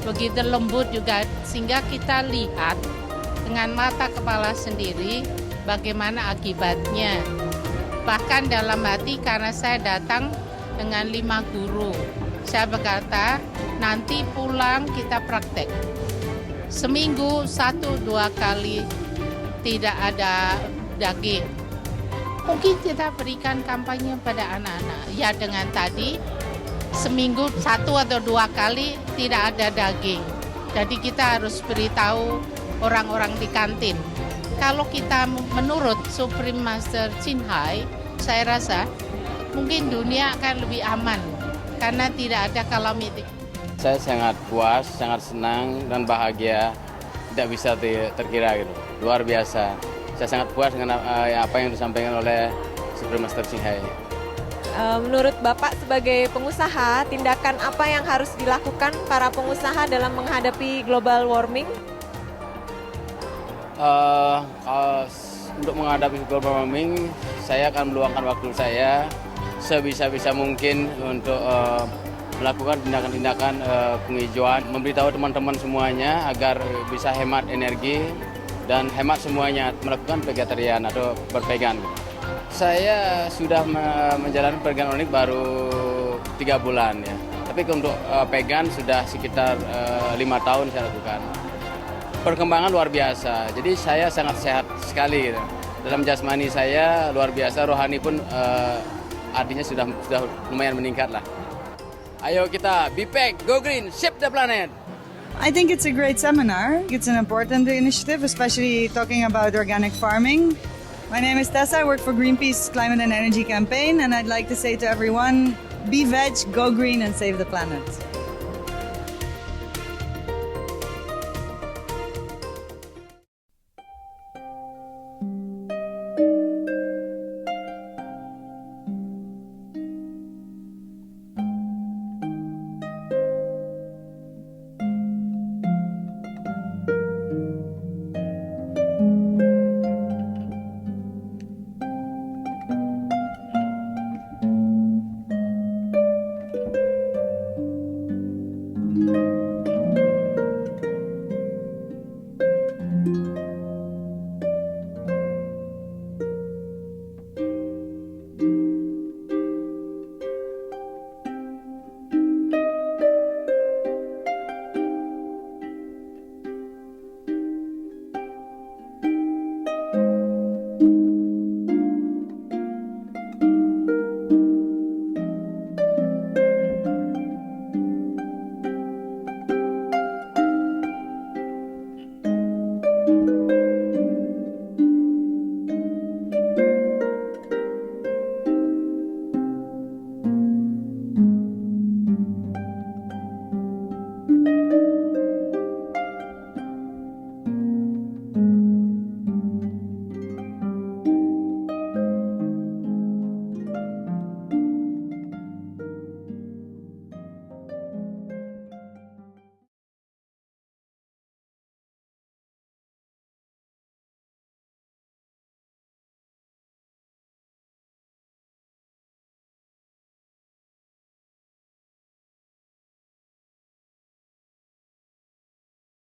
begitu lembut juga sehingga kita lihat dengan mata kepala sendiri bagaimana akibatnya. Bahkan dalam hati karena saya datang dengan 5 guru, saya berkata nanti pulang kita praktek. Seminggu 1-2 kali tidak ada daging. Mungkin kita berikan kampanye pada anak-anak. Ya dengan tadi seminggu 1 atau 2 kali tidak ada daging. Jadi kita harus beritahu orang-orang di kantin. Kalau kita menurut Supreme Master Chay, saya rasa mungkin dunia akan lebih aman karena tidak ada calamity. Saya sangat puas, sangat senang dan bahagia, tidak bisa terkira gitu. Luar biasa. Saya sangat puas dengan apa yang disampaikan oleh Supreme Master Chay. Menurut Bapak sebagai pengusaha, tindakan apa yang harus dilakukan para pengusaha dalam menghadapi global warming? Untuk menghadapi global warming, saya akan meluangkan waktu saya sebisa-bisa mungkin untuk melakukan tindakan-tindakan penghijauan, memberitahu teman-teman semuanya agar bisa hemat energi dan hemat semuanya, melakukan vegetarian atau bervegan. Saya sudah menjalani vegan organik baru 3 bulan ya. Tapi untuk vegan sudah sekitar 5 tahun saya lakukan. Perkembangan luar biasa. Jadi saya sangat sehat sekali gitu. Dalam jasmani saya luar biasa, rohani pun artinya sudah lumayan meningkat lah. Ayo kita be veg, go green, save the planet. I think it's a great seminar. It's an important initiative, especially talking about organic farming. My name is Tessa. I work for Greenpeace Climate and Energy Campaign, and I'd like to say to everyone, be veg, go green, and save the planet.